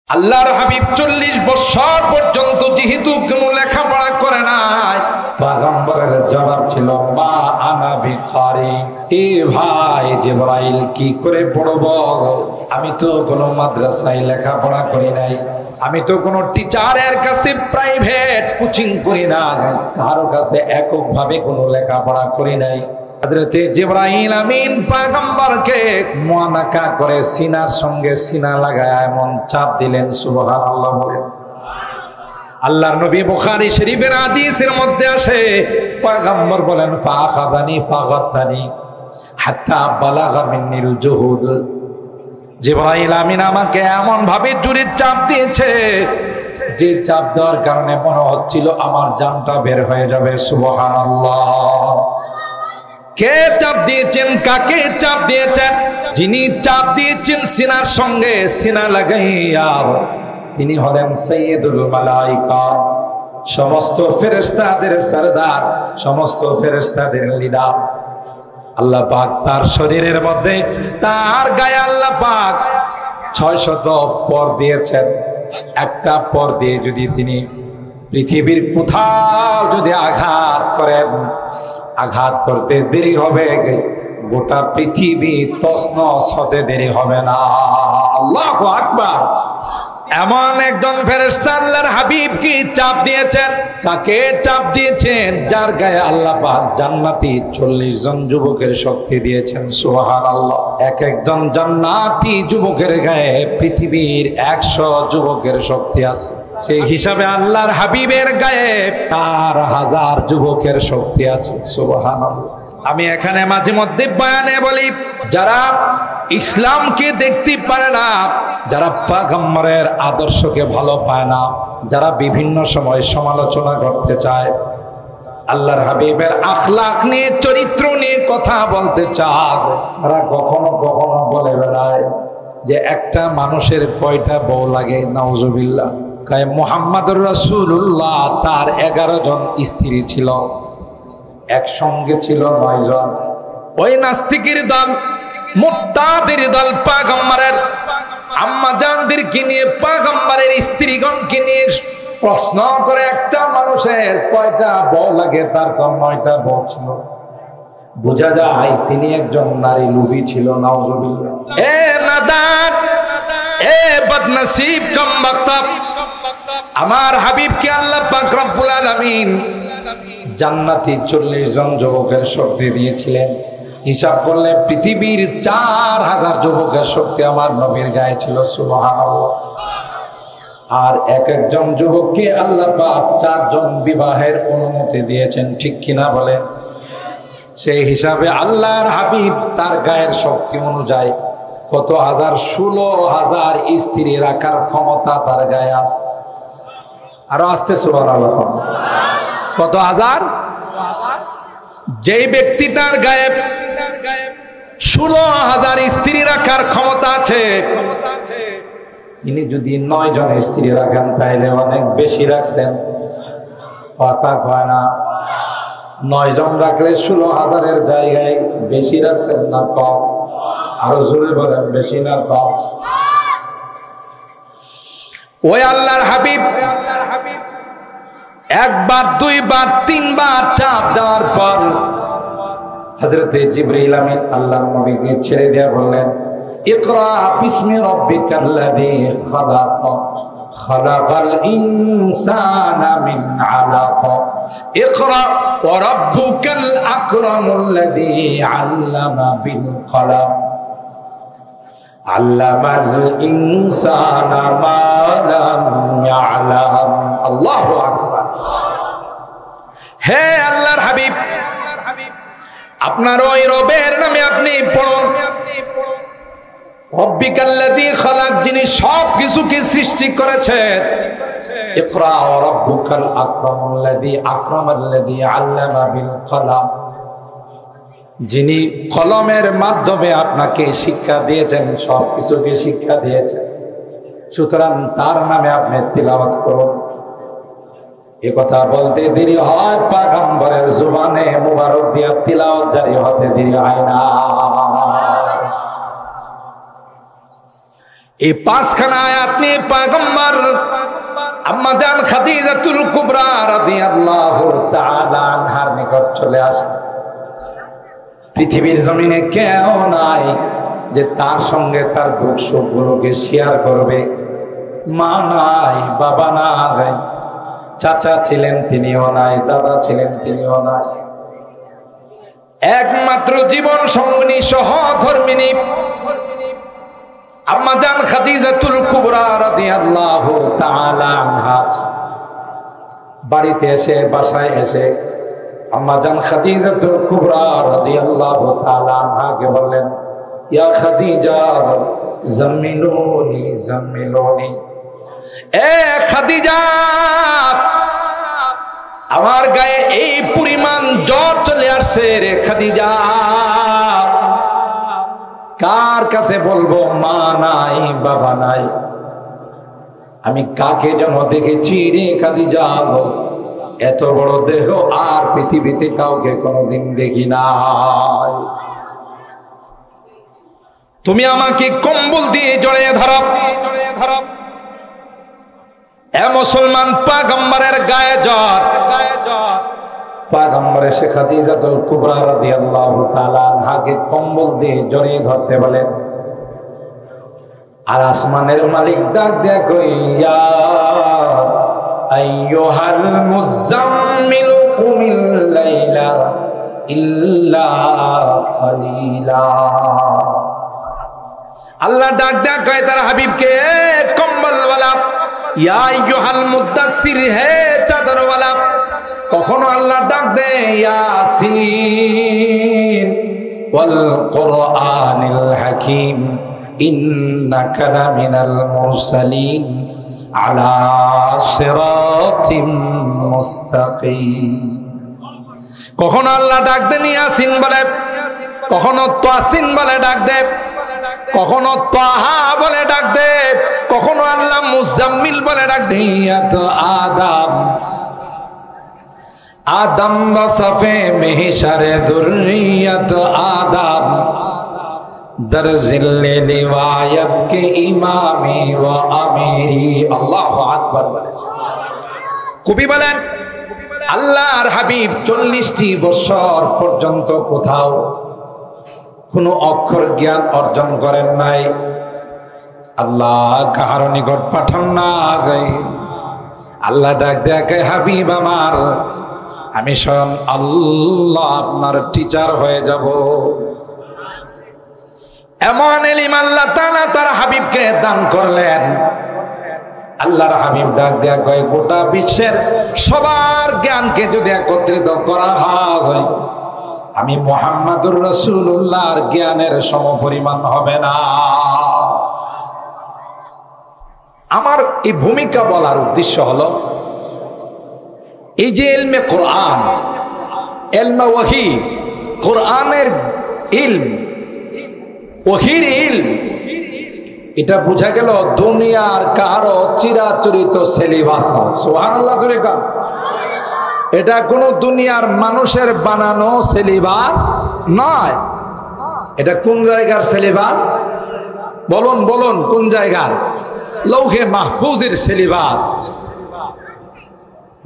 আল্লাহর হাবিব 40 বছর পর্যন্ত যেহেতু কোনো লেখাপড়া করে নাই, পয়গম্বরের জবাব ছিল মা আনা বিকারি। এ ভাই জিবরাইল কি করে পড়ব? আমি তো কোনো মাদ্রাসায় লেখাপড়া করি নাই, আমি তো কোনো টিচারের কাছে প্রাইভেট কোচিং করি না, কারো কাছে এককভাবে কোনো লেখাপড়া করি নাই। হযরতে জিবরাইল আমিন পয়গম্বরকে মুআনাকা করে সিনার সঙ্গে সিনা লাগায় এমন চাপ দিলেন, সুবহানাল্লাহ বলেন। আল্লাহর নবী বুখারী শরীফের হাদিসের মধ্যে আসে, পয়গম্বর বলেন ফাখাদানি ফাগাতানি হাত্তা বালাগা মিনিল জুহুদ। জিবরাইল আমিন আমাকে এমন ভাবে জোরে চাপ দিয়েছে, যে চাপ দেওয়ার কারণে মনে হচ্ছিল আমার জানটা বের হয়ে যাবে, সুবহানাল্লাহ। কে চাপ দিয়েছেন? কাকে চাপ দিয়েছেন? যিনি চাপ দিয়েছেন সিনার সঙ্গে সিনা লাগাইয়া, তিনি হলেন সাইয়্যিদুল মালায়েকা, সমস্ত ফেরেশতাদের সরদার, সমস্ত ফেরেশতাদের লিডার। আল্লাহ পাক তার শরীরের মধ্যে, তার গায়ে আল্লাহ পাক 600 পর দিয়েছেন। একটা পর দিয়ে যদি তিনি পৃথিবীর কোথাও যদি আঘাত করেন, আঘাত করতে দেরি হবে, গোটা পৃথিবী তছনছ হতে দেরি হবে না। আল্লাহু আকবার। এমন একজন ফেরেশতা আল্লাহর হাবিবকে চাপ দিয়েছেন। কাকে চাপ দিয়েছেন? যার গায়ে আল্লাহ পাক জান্নাতি 40 জন যুবকের শক্তি দিয়েছেন, সুবহানাল্লাহ। এক একজন জান্নাতি যুবকের গায়ে পৃথিবীর 100 যুবকের শক্তি আছে। সেই হিসাবে আল্লাহর হাবিবের গায়ে 4000 যুবকের শক্তি আছে, সুবহানাল্লাহ। আমি এখানে মাঝে মধ্যে বয়ানে বলি, যারা ইসলামকে দেখতে পারে না, যারা পয়গম্বরের আদর্শকে ভালো পায় না, যারা বিভিন্ন সময় সমালোচনা করতে চায়, আল্লাহর হাবিবের আখলাক নিয়ে, চরিত্র নিয়ে কথা বলতে চায়, তারা কখনো কখনো বলে বেড়ায় যে একটা মানুষের কয়টা বউ লাগে, নাউজুবিল্লাহ। মুহাম্মদুর রাসূলুল্লাহ তার 11 জন স্ত্রী ছিল, একসঙ্গে ছিল 9 জন। ওই নাস্তিকের দল, মুরতাদের দল পয়গম্বরের আম্মা জানদেরকে নিয়ে, পয়গম্বরের স্ত্রীগণকে নিয়ে প্রশ্ন করে একটা মানুষের কয়টা বউ লাগে, তার 9টা বউ ছিল। বোঝা যায় তিনি একজন নারী লোভী ছিল, নাউজুবিল্লাহ। এ নাদান, এ বদনসিব কমবক্তা, আমার হাবিবকে আল্লাহ পাক রব্বুল আলামিন জান্নাতি 40 জন যুবকের শক্তি দিয়েছিলেন। হিসাব করলে পৃথিবীর 4000 যুবকের শক্তি আমার নবীর গায়ে ছিল, সুবহানাল্লাহ। আর এক একজন যুবককে আল্লাহ পাক 4 জন বিবাহের অনুমতি দিয়েছেন, ঠিক কিনা বলে? সেই হিসাবে আল্লাহর হাবিব তার গায়ের শক্তি অনুযায়ী কত হাজার, 16,000 স্ত্রী রাখার ক্ষমতা তার গায়ে আছে। আরো আসতে সুবহানাল্লাহ। কত হাজার? যেই ব্যক্তিটার গায়ে 16,000 স্ত্রী রাখার ক্ষমতা আছে, তিনি যদি 9 জন স্ত্রী রাখেন তাইলে অনেক বেশি রাখছেন। কথা কয় না? 9 জন রাখলে 16,000-এর জায়গায় বেশি রাখছেন না কম? আরো জোরে বলেন, বেশি না কম? ওই আল্লাহর হাবিব একবার, দুইবার, তিনবার চাপ দেওয়ার পর হযরতে জিবরাইল আমিন আল্লাহর নবীকে ছেড়ে দিয়ে বললেন, ইকরা বিসমি রাব্বিকাল্লাযী খালাক, খালাকাল ইনসানা মিন আলাক, ইকরা ওয়া রাব্বুকাল আকরামুল্লাযী আল্লামা বিল কলম, আল্লামাল ইনসানা মা লাম ইয়ালাম। আল্লাহু আকবার। হে আল্লাহর হাবিব, আপনার ওই রবের নামে আপনি পড়ুন। রব্বিকাল্লাযী খালাক, যিনি সব কিছুকে সৃষ্টি করেছেন। ইকরা ওয়া রাব্বুকাল আকরামুল্লাযী আকরামাল্লাযী আল্লামা বিল কলম, যিনি কলমের মাধ্যমে আপনাকে শিক্ষা দিয়েছেন, সব কিছুকে শিক্ষা দিয়েছেন। সুতরাং তার নামে আপনি তিলাওয়াত করুন। এ কথা বলতে দেরি হয়, পয়গম্বরের জবানে মুবারক দিয়া তিলাওয়াত জারি হতে দেরি হয় না। এই 5খানা আয়াত নিয়ে পয়গম্বর আম্মা জান খাদিজাতুল কুবরা রাদিয়াল্লাহু তাআলা আনহার নিকট চলে আসেন। পৃথিবীর জমিনে কেউ নাই যে তার সঙ্গে তার দুঃখ সুখগুলোকে শেয়ার করবে। মা নাই, বাবা নাই, চাচা ছিলেন তিনিও নাই, দাদা ছিলেন তিনিও নাই। একমাত্র জীবন সঙ্গিনী সহধর্মিনী আম্মা জান খাদিজাতুল কুবরা রাদিয়াল্লাহু তাআলা আনহা বাড়িতে এসে, বাসায় এসে আম্মা জান খাদিজাতুল কুবরা রাদিয়াল্লাহু তাআলা আনহাকে বললেন, ইয়া খাদিজা জাম্মিলুনি জাম্মিলুনি, এ খাদিজা, আমার গায়ে এই পরিমাণ জ্বর চলে আসছে রে খাদিজা, কার কাছে বলবো? মা নাই, বাবা নাই, আমি কাকে যেন দেখেছি রে খাদিজা, এত বড় দেহ আর পৃথিবীতে কাউকে কোনোদিন দেখি নাই। তুমি আমাকে কম্বল দিয়ে জড়িয়ে ধরো। এ মুসলমান, পয়গম্বরের গায়ে জ্বর। পয়গম্বর এসে খাদিজাতুল কুবরা রাদিয়াল্লাহু তাআলা আনহাকে কম্বল দিয়ে জড়িয়ে ধরতে বলেন। আর আসমানের মালিক ডাক দেয়া কই, ইয়া আইয়ুহাল মুযাম্মিল কুমিল লাইলা ইল্লা কালিলা। আল্লাহ ডাক দেয়া কয় তার হাবিবকে, কম্বলওয়ালা, ইয়া আইয়ুহাল মুদাথ্থির, হে চাদরওয়ালা। কখনো আল্লাহ ডাক দে ইয়াসিন ওয়াল কুরআনিল হাকীম ইন্নাকা লামিনাল মুরসালিন আলা সিরাতিম মুস্তাকিম। কখনো আল্লাহ ডাক দেন ইয়াসিন বলে, কখনো তাসিন বলে ডাক দে, কখনো তাহা বলে ডাক দে, কখনো আল্লাহ মুজাম্মিল বলে ডাক দে। তো আদম आदम बसफ़े महशरे दुर्रियत आदम दर ज़िल्ले रिवायत के इमामी व अमीरी। अल्लाहु আকবার বলেন। কবি বলেন, আল্লাহর হাবিব 40টি বছর পর্যন্ত কোথাও কোনো অক্ষর জ্ঞান অর্জন করেন নাই। আল্লাহ কাহার নিকট পাঠান নাই। আল্লাহ ডাক দেয়া, হাবিব আমার, আমি স্বয়ং আল্লাহ আপনার টিচার হয়ে যাব। এমন ইলম আল্লাহ তাআলা তার হাবিবকে দান করলেন। আল্লাহর হাবিব ডাক দেয়া কয়, গোটা বিশ্বের সবার জ্ঞানকে যদি একত্রিত করা হয়, আমি মুহাম্মাদুর রাসূলুল্লাহর জ্ঞানের সমপরিমাণ হবে না। আমার এই ভূমিকা বলার উদ্দেশ্য হলো, এই যে ইলমে কোরআন, ইলমে ওয়াহি, কোরআনের ইলম, ওহির ইলম, এটা বোঝা গেল দুনিয়ার কারো চিরাচরিত সিলেবাস নয়। সুবহানাল্লাহ জোরে কান। এটা কোনো দুনিয়ার মানুষের বানানো সিলেবাস নয়। এটা কোন জায়গার সিলেবাস? বলুন বলুন, কোন জায়গার? লৌহে মাহফুজের সিলেবাস।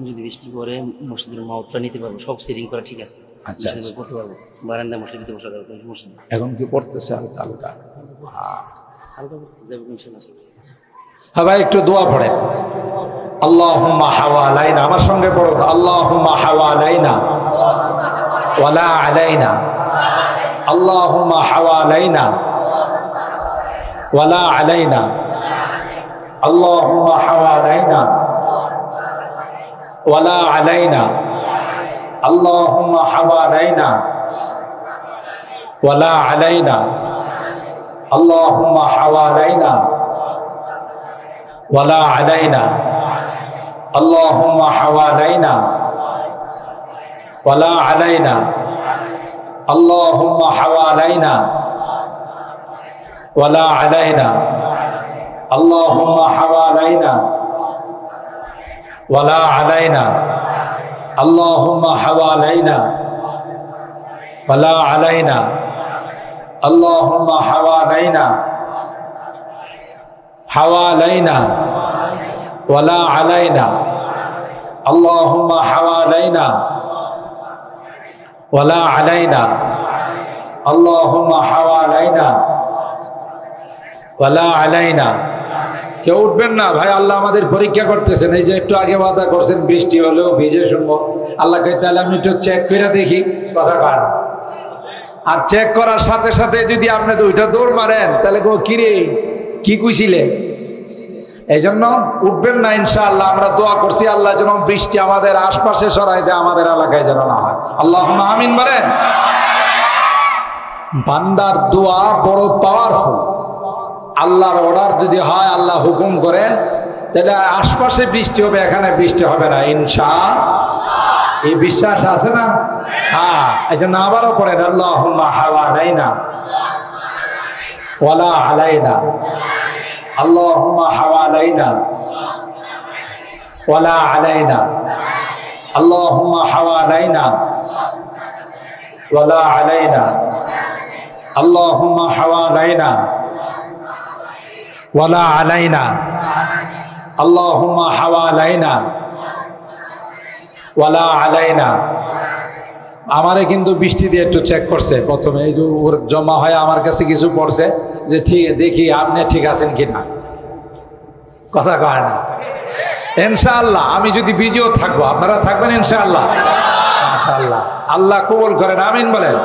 যদি বৃষ্টি পরে মসজিদের মাউথটা নিতে পারবো, সব সেটিং করা ঠিক আছে। আচ্ছা, করতে পারবো। বারান্দা মসজিদে বসা যাবে, মসজিদ এখন কি পড়তেছে হালকা হালকা? হালকা পড়তে যাবে ইনশাআল্লাহ। হ্যাঁ ভাই, একটু দোয়া পড়ে। আল্লাহুম্মা হাওয়ালাইনা, আমার সঙ্গে পড়ো। আল্লাহুম্মা হাওয়ালাইনা ওয়ালা আলাইনা। আল্লাহুম্মা হাওয়ালাইনা ওয়ালা আলাইনা। আল্লাহুম্মা হাওয়ালাইনা ওয়ালা আলাইনা। আল্লাহুম্মা হাওয়ালাইনা ওয়ালা আলাইনা। আল্লাহুম্মা হাওয়ালাইনা ওয়ালা আলাইনা। আল্লাহুম্মা হাওয়ালাইনা ওয়ালা আলাইনা। আল্লাহুম্মা হাওয়ালাইনা ওয়ালা আলাইনা। আল্লাহুম্মা হাওয়ালাইনা ওয়ালা আলাইনা। আল্লাহুম্মা হাওয়ালাইনা ওয়ালা আলাইনা। আল্লাহুম্মা হাওয়ালাইনা হাওয়ালাইনা ওয়ালা আলাইনা, আল্লাহুম্মা হাওয়ালাইনা ওয়ালা আলাইনা, আল্লাহুম্মা হাওয়ালাইনা ওয়ালা আলাইনা। কেউ উঠবেন না ভাই, আল্লাহ আমাদের পরীক্ষা করতেছেন। এই যে একটু আগে ওয়াদা করছেন বৃষ্টি হলেও ভিজে শুনবো, আল্লাহ কে তাহলে আমি একটু চেক করে দেখি কথা কার। আর চেক করার সাথে সাথে যদি আপনি দুইটা দৌড় মারেন তাহলে কিরে কি কইছিলে। এই জন্য উঠবেন না ইনশাআল্লাহ। আমরা দোয়া করছি আল্লাহ যেন বৃষ্টি আমাদের আশপাশে সরাই দেয়, আমাদের এলাকায় যেন না হয়। আল্লাহুম্মা আমিন বলেন। বান্দার দোয়া বড় পাওয়ারফুল। আল্লাহর অর্ডার যদি হয়, আল্লাহ হুকুম করেন, তাহলে আশপাশে বৃষ্টি হবে, এখানে বৃষ্টি হবে না ইনশাআল্লাহ। এই বিশ্বাস আছে না? হ্যাঁ, এই জন্য আবারও পড়েন আল্লাহুম্মা হাওয়ালাইনা ওয়ালা আলাইনা, আল্লাহুম্মা হাওয়ালাইনা ওয়ালা আলাইনা, আল্লাহুম্মা হাওয়ালাইনা ওয়ালা আলাইনা, আল্লাহুম্মা হাওয়ালাইনা ওয়ালা আলাইনা, আল্লাহুম্মা হাওয়ালাইনা ওয়ালা আলাইনা। আমারে কিন্তু বৃষ্টি দিয়ে একটু চেক করছে প্রথমে, এই যে জমা হয় আমার কাছে কিছু পড়ছে যে ঠিক দেখি আপনি ঠিক আছেন কিনা। কথা কয় না ইনশাআল্লাহ। আমি যদি বিজিও থাকবো, আপনারা থাকবেন ইনশাআল্লাহ। ইনশাআল্লাহ আল্লাহ কবুল করেন, আমিন বলেন।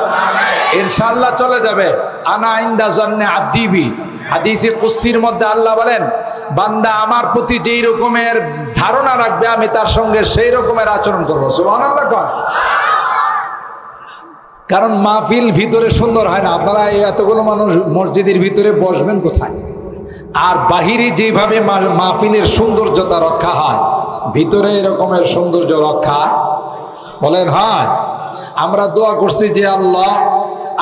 ইনশাআল্লাহ চলে যাবে। আনা ইনদা জন্নে আদিবি, হাদিসে কুদসির মধ্যে আল্লাহ বলেন, বান্দা আমার প্রতি যেই রকমের ধারণা রাখবে আমি তার সঙ্গে সেই রকমের আচরণ করবো। সুবহানাল্লাহ কোন। কারণ মাহফিল ভিতরে সুন্দর হয় না। আপনারা এতগুলো মানুষ মসজিদের ভিতরে বসবেন কোথায়? আর বাহিরে যেভাবে মাহফিলের সৌন্দর্যতা রক্ষা হয়, ভিতরে এরকমের সৌন্দর্য রক্ষা বলেন হয়। আমরা দোয়া করছি যে আল্লাহ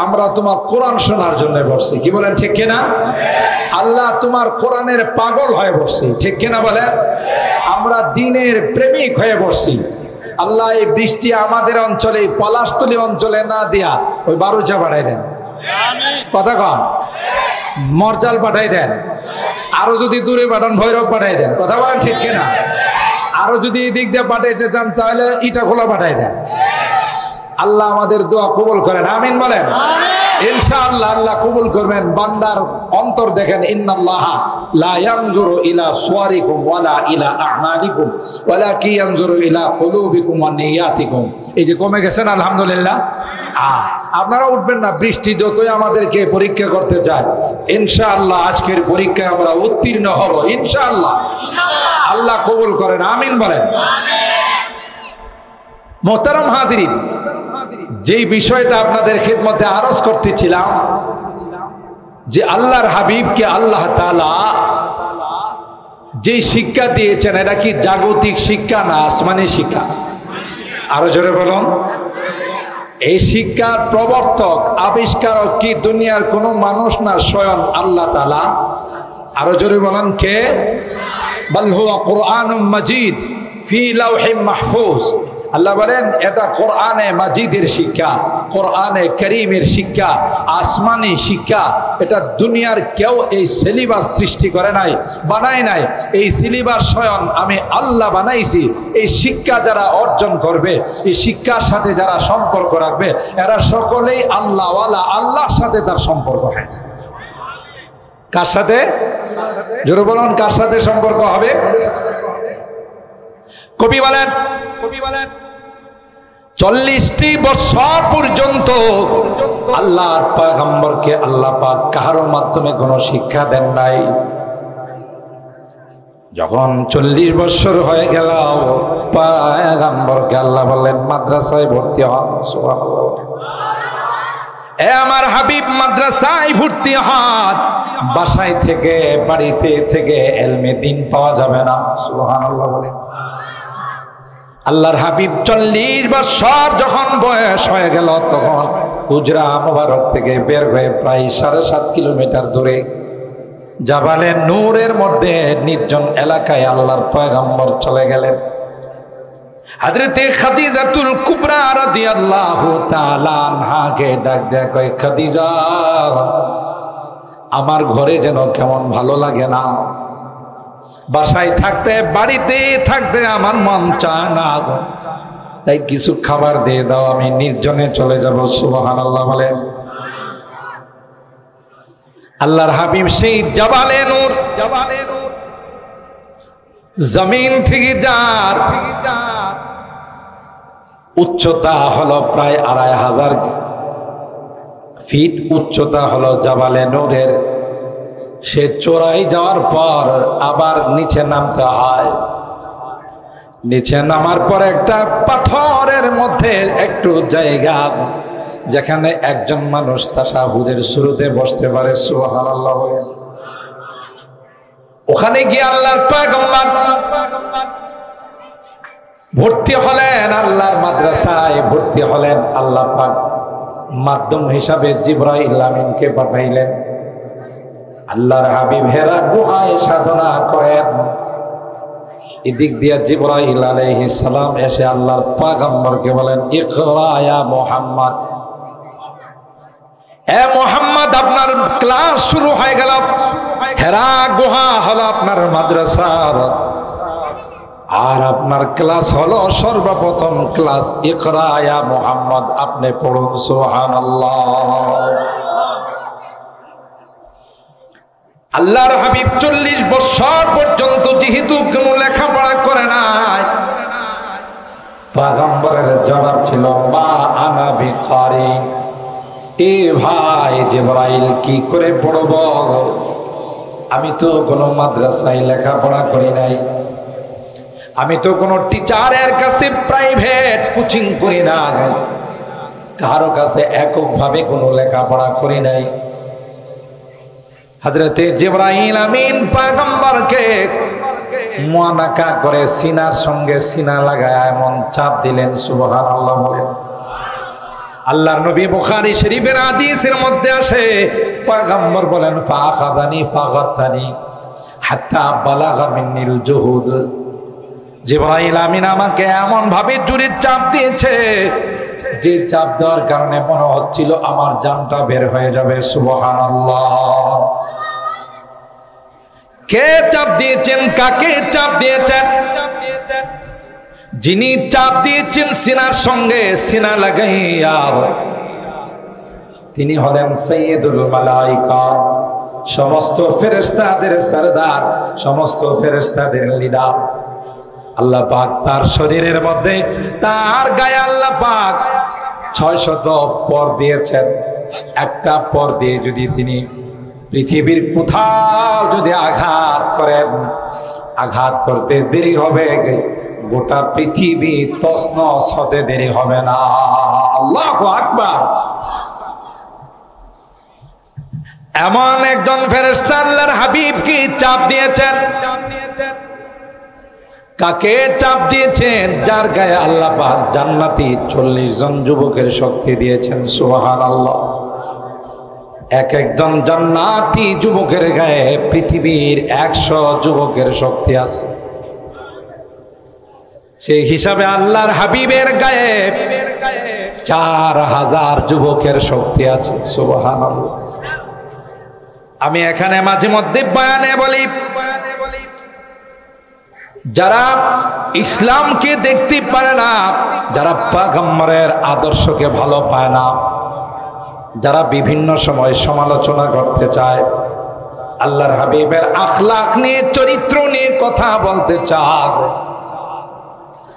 আমরা তোমার কোরআন শোনার জন্য বসছি, কি বলেন ঠিক কিনা? আল্লাহ তোমার কোরআনের পাগল হয়ে বসছি, ঠিক কিনা বলেন? আমরা দ্বীনের প্রেমিক হয়ে বসছি। আল্লাহ এই বৃষ্টি আমাদের অঞ্চলে, পলাশতলী অঞ্চলে না দিয়া ওই বারুচা পাঠাই দেন, কথা কন, মরজাল পাঠাই দেন, আরো যদি দূরে পাঠান ভৈরব পাঠাই দেন, কথা বলেন ঠিক কিনা? আরো যদি এই দিক দিয়ে পাঠাইতে চান তাহলে ইটাখোলা পাঠাই দেন। আল্লাহ আমাদের দোয়া কবুল করেন, আমিন বলেন। ইনশাআল্লাহ আল্লাহ কবুল করবেন। বান্দার অন্তর দেখেন, ইন্নাল্লাহা লা ইয়ানজুরু ইলা সুওয়ারিকুম ওয়ালা ইলা আ'মালিকুম ওয়ালাকিন ইয়ানজুরু ইলা কুলুবিকুম ওয়া নিয়াতিকুম। এই যে কমে গেছেন আলহামদুলিল্লাহ। আপনারা উঠবেন না, বৃষ্টি যতই আমাদেরকে পরীক্ষা করতে চায়, ইনশাআল্লাহ আজকের পরীক্ষায় আমরা উত্তীর্ণ হব ইনশাআল্লাহ। আল্লাহ কবুল করেন, আমিন বলেন। মোহতারাম হাজিরিন, যেই বিষয়টা আপনাদের খিদমতে আরজ করতেছিলাম যে আল্লাহর হাবিবকে আল্লাহ তাআলা যেই শিক্ষা দিয়েছেন, এটা কি জাগতিক শিক্ষা না আসমানি শিক্ষা? আরো জোরে বলুন। এই শিক্ষার প্রবর্তক আবিষ্কারক কি দুনিয়ার কোনো মানুষ না, স্বয়ং আল্লাহ তাআলা। আরো জোরে বলুন কে? বাল হুয়া কুরআনুম মাজিদ ফি লাওহিম মাহফুজ। আল্লাহ বলেন এটা কোরআনে মাজিদের শিক্ষা, কোরআনে করিমের শিক্ষা, আসমানি শিক্ষা। এটা দুনিয়ার কেউ এই সিলেবাস সৃষ্টি করে নাই, বানায় নাই। এই সিলেবাস স্বয়ং আমি আল্লাহ বানাইছি। এই শিক্ষা যারা অর্জন করবে, এই শিক্ষার সাথে যারা সম্পর্ক রাখবে, এরা সকলেই আল্লাহওয়ালা, আল্লাহর সাথে তার সম্পর্ক হয়। কার সাথে? জোরে বলুন, কার সাথে সম্পর্ক হবে? কবি বলেন 40টি বছর পর্যন্ত আল্লাহর পয়গম্বরকে আল্লাহ পাক কারো মাধ্যমে কোনো শিক্ষা দেন নাই। যখন 40 বছর হয়ে গেল, পয়গম্বরকে আল্লাহ বললেন মাদ্রাসায় ভর্তি হন। সুবহানাল্লাহ। এ আমার হাবিব মাদ্রাসায় ভর্তি হন। বাসায় থেকে, বাড়িতে থেকে ইলমে দ্বীন পাওয়া যাবে না। সুবহানাল্লাহ বলে। আল্লাহর হাবিব 40 বছর যখন বয়স হয়ে গেল, তখন হুজরা মুবারক থেকে বের হয়ে প্রায় 7.5 কিলোমিটার দূরে জাবালে নূরের মধ্যে নির্জন এলাকায় আল্লাহর পয়গম্বর চলে গেলেন। হযরতে খাদিজাতুল কুবরা রাদিয়াল্লাহু তাআলা আনহাকে ডাক দেয়া কয়, খাদিজা আমার ঘরে যেন কেমন ভালো লাগে না। বাসায় থাকতে বাড়িতে থাকতে আমার মন চায় না, তাই কিছু খাবার দিয়ে দাও, আমি নির্জনে চলে যাব। সুবহানাল্লাহ বলেন। আল্লাহর হাবিব সেই জাবালে নূর, জমিন থেকে যার উচ্চতা হলো প্রায় 2500 ফিট উচ্চতা হলো জাবালে নূরের। সে চোরাই যাওয়ার পর আবার নিচে নামতে হয়। নিচে নামার পর একটা পাথরের মধ্যে একটু জায়গা, যেখানে একজন মানুষ তাশাহুদের শুরুতে বসতে পারে। সুবহানাল্লাহ। ওখানে গিয়ে আল্লাহর পয়গম্বর ভর্তি হলেন, আল্লাহর মাদ্রাসায় ভর্তি হলেন। আল্লাহ পাক মাধ্যম হিসাবে জিবরাইল আমিনকে পাঠাইলেন। আল্লাহর হাবিব হেরা গুহায় সাধনা করেন। এদিক দিয়ে জিবরাইল আলাইহিস সালাম এসে আল্লাহর পয়গম্বরকে বলেন, ইকরা ইয়া মুহাম্মদ, এ মুহাম্মদ আপনার ক্লাস শুরু হয়ে গেল। হেরা গুহা হলো আপনার মাদ্রাসা, আর আপনার ক্লাস হলো সর্বপ্রথম ক্লাস। ইকরা ইয়া মুহাম্মদ, আপনি পড়ুন। সুবহানাল্লাহ। আল্লাহর হাবিব 40 বছর পর্যন্ত যেহেতু কোনো লেখাপড়া করে নাই, পয়গম্বরের জবাব ছিল মা আনা বিকারি। এ ভাই জিবরাইল, কি করে পড়ব? আমি তো কোনো মাদ্রাসায় লেখাপড়া করি নাই, আমি তো কোনো টিচারের কাছে প্রাইভেট কোচিং করি না, কারো কাছে এককভাবে কোনো লেখাপড়া করি নাই। হযরতে জিবরাইল আমিন পয়গম্বরকে মুআনাকা করে সিনার সঙ্গে সিনা লাগায় এমন চাপ দিলেন। সুবহানাল্লাহ বলেন। আল্লাহর নবী বুখারী শরীফের হাদিসের মধ্যে আসে, পয়গম্বর বলেন ফাখাদানি ফাগাতানি হাত্তা বালাগা মিন্নিল জুহুদ। জিবরাইল আমিন আমাকে এমন ভাবে জোরে চাপ দিয়েছে, যে চাপ দেওয়ার কারণে মনে হচ্ছিল আমার জানটা বের হয়ে যাবে। সুবহানাল্লাহ। কে চাপ দিয়েছেন? কাকে চাপ দিয়েছেন? যিনি চাপ দিয়েছেন সিনার সঙ্গে সিনা লাগাইয়া, তিনি হলেন সাইয়্যিদুল মালায়েকা, সমস্ত ফেরেশতাদের সরদার, সমস্ত ফেরেশতাদের লিডার। আল্লাহ পাক তার শরীরের মধ্যে, তার গায়ে আল্লাহ পাক 600 পর দিয়েছেন। একটা পর দিয়ে যদি তিনি পৃথিবীর কোথাও যদি আঘাত করেন, আঘাত করতে দেরি হবে, গোটা পৃথিবী তছনছ হতে দেরি হবে না। আল্লাহু আকবার। এমন একজন ফেরেশতা আল্লাহর হাবিবকে চাপ দিয়েছেন। কাকে চাপ দিয়েছেন? যার গায়ে আল্লাহ পাক জান্নাতি 40 জন যুবকের শক্তি দিয়েছেন। সুবহানাল্লাহ। এক একজন জান্নাতি যুবকের গায়ে পৃথিবীর 100 যুবকের শক্তি আছে। সেই হিসাবে আল্লাহর হাবিবের গায়ে 4000 যুবকের শক্তি আছে। সুবহানাল্লাহ। আমি এখানে মাঝে মধ্যে বয়ানে বলি, যারা ইসলামকে দেখতে পারে না, যারা পয়গম্বরের আদর্শকে ভালো পায় না, যারা বিভিন্ন সময় সমালোচনা করতে চায়, আল্লাহর হাবিবের আখলাক নিয়ে, চরিত্র নিয়ে কথা বলতে চায়,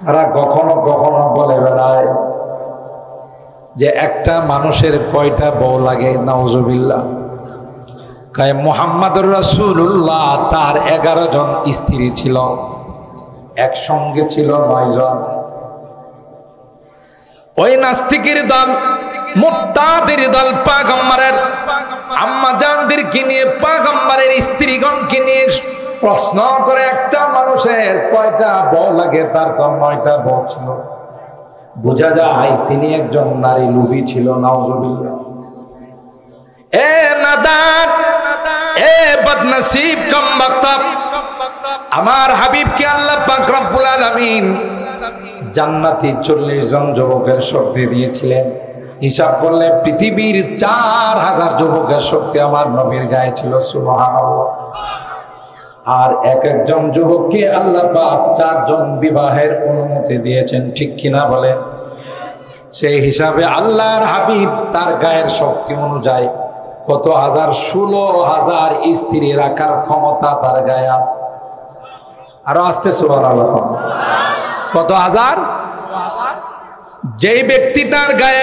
তারা কখনো কখনো বলে বেড়ায় যে একটা মানুষের কয়টা বউ লাগে। নাউজুবিল্লাহ। কয় মুহাম্মাদুর রাসূলুল্লাহ তার 11 জন স্ত্রী ছিল, একসঙ্গে ছিল 9 জন। ওই নাস্তিকের দল, মুরতাদের দল পয়গম্বরের আম্মা জানদেরকে নিয়ে, পয়গম্বরের স্ত্রীগণকে নিয়ে প্রশ্ন করে একটা মানুষের কয়টা বউ লাগে, তার তো 9টা বউ ছিল। বোঝা যায় তিনি একজন নারী লোভী ছিল। নাউজুবিল্লাহ। এ নাদার, এ বদনসিব কমবক্তা, আমার হাবিবকে আল্লাহ পাক রব্বুল আলামিন জান্নাতি 40 জন যুবকের শক্তি দিয়েছিলেন। হিসাব করলে পৃথিবীর 4000 যুবকের শক্তি আমার নবীর গায়ে ছিল। সুবহানাল্লাহ। আর এক একজন যুবককে আল্লাহ পাক 4 জন বিবাহের অনুমতি দিয়েছেন, ঠিক কিনা বলে? সেই হিসাবে আল্লাহর হাবিব তার গায়ের শক্তি অনুযায়ী কত হাজার, 16,000 স্ত্রী রাখার ক্ষমতা তার গায়ে আছে। আরো আসতে সুবহানাল্লাহ। কত হাজার? যেই ব্যক্তিটার গায়ে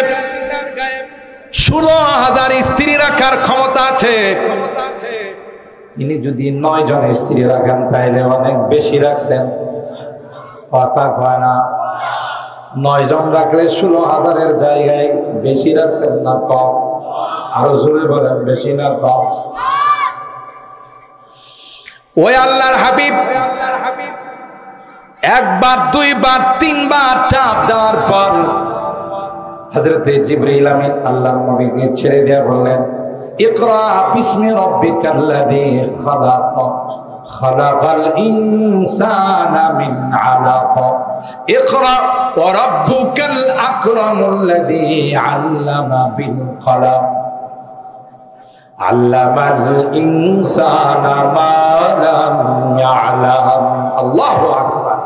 16,000 স্ত্রী রাখার ক্ষমতা আছে, তিনি যদি 9 জন স্ত্রী রাখেন তাইলে অনেক বেশি রাখছেন। কথা কয় না? 9 জন রাখলে 16,000-এর জায়গায় বেশি রাখছেন না কম? আরো জোরে বলেন, বেশি না কম? ওই আল্লাহর হাবিব একবার, দুইবার, তিনবার চাপ দেওয়ার পর হযরতে জিবরাইল আমিন আল্লাহর নবীকে ছেড়ে দিয়ে বললেন, ইকরা বিসমি রাব্বিকাল্লাযী খালাক, খালাকাল ইনসানা মিন আলাক, ইকরা ওয়া রাব্বুকাল আকরামুল্লাযী আল্লামা বিল কলম, আল্লামাল ইনসানা মা লাম ইয়ালাম। আল্লাহু আকবার।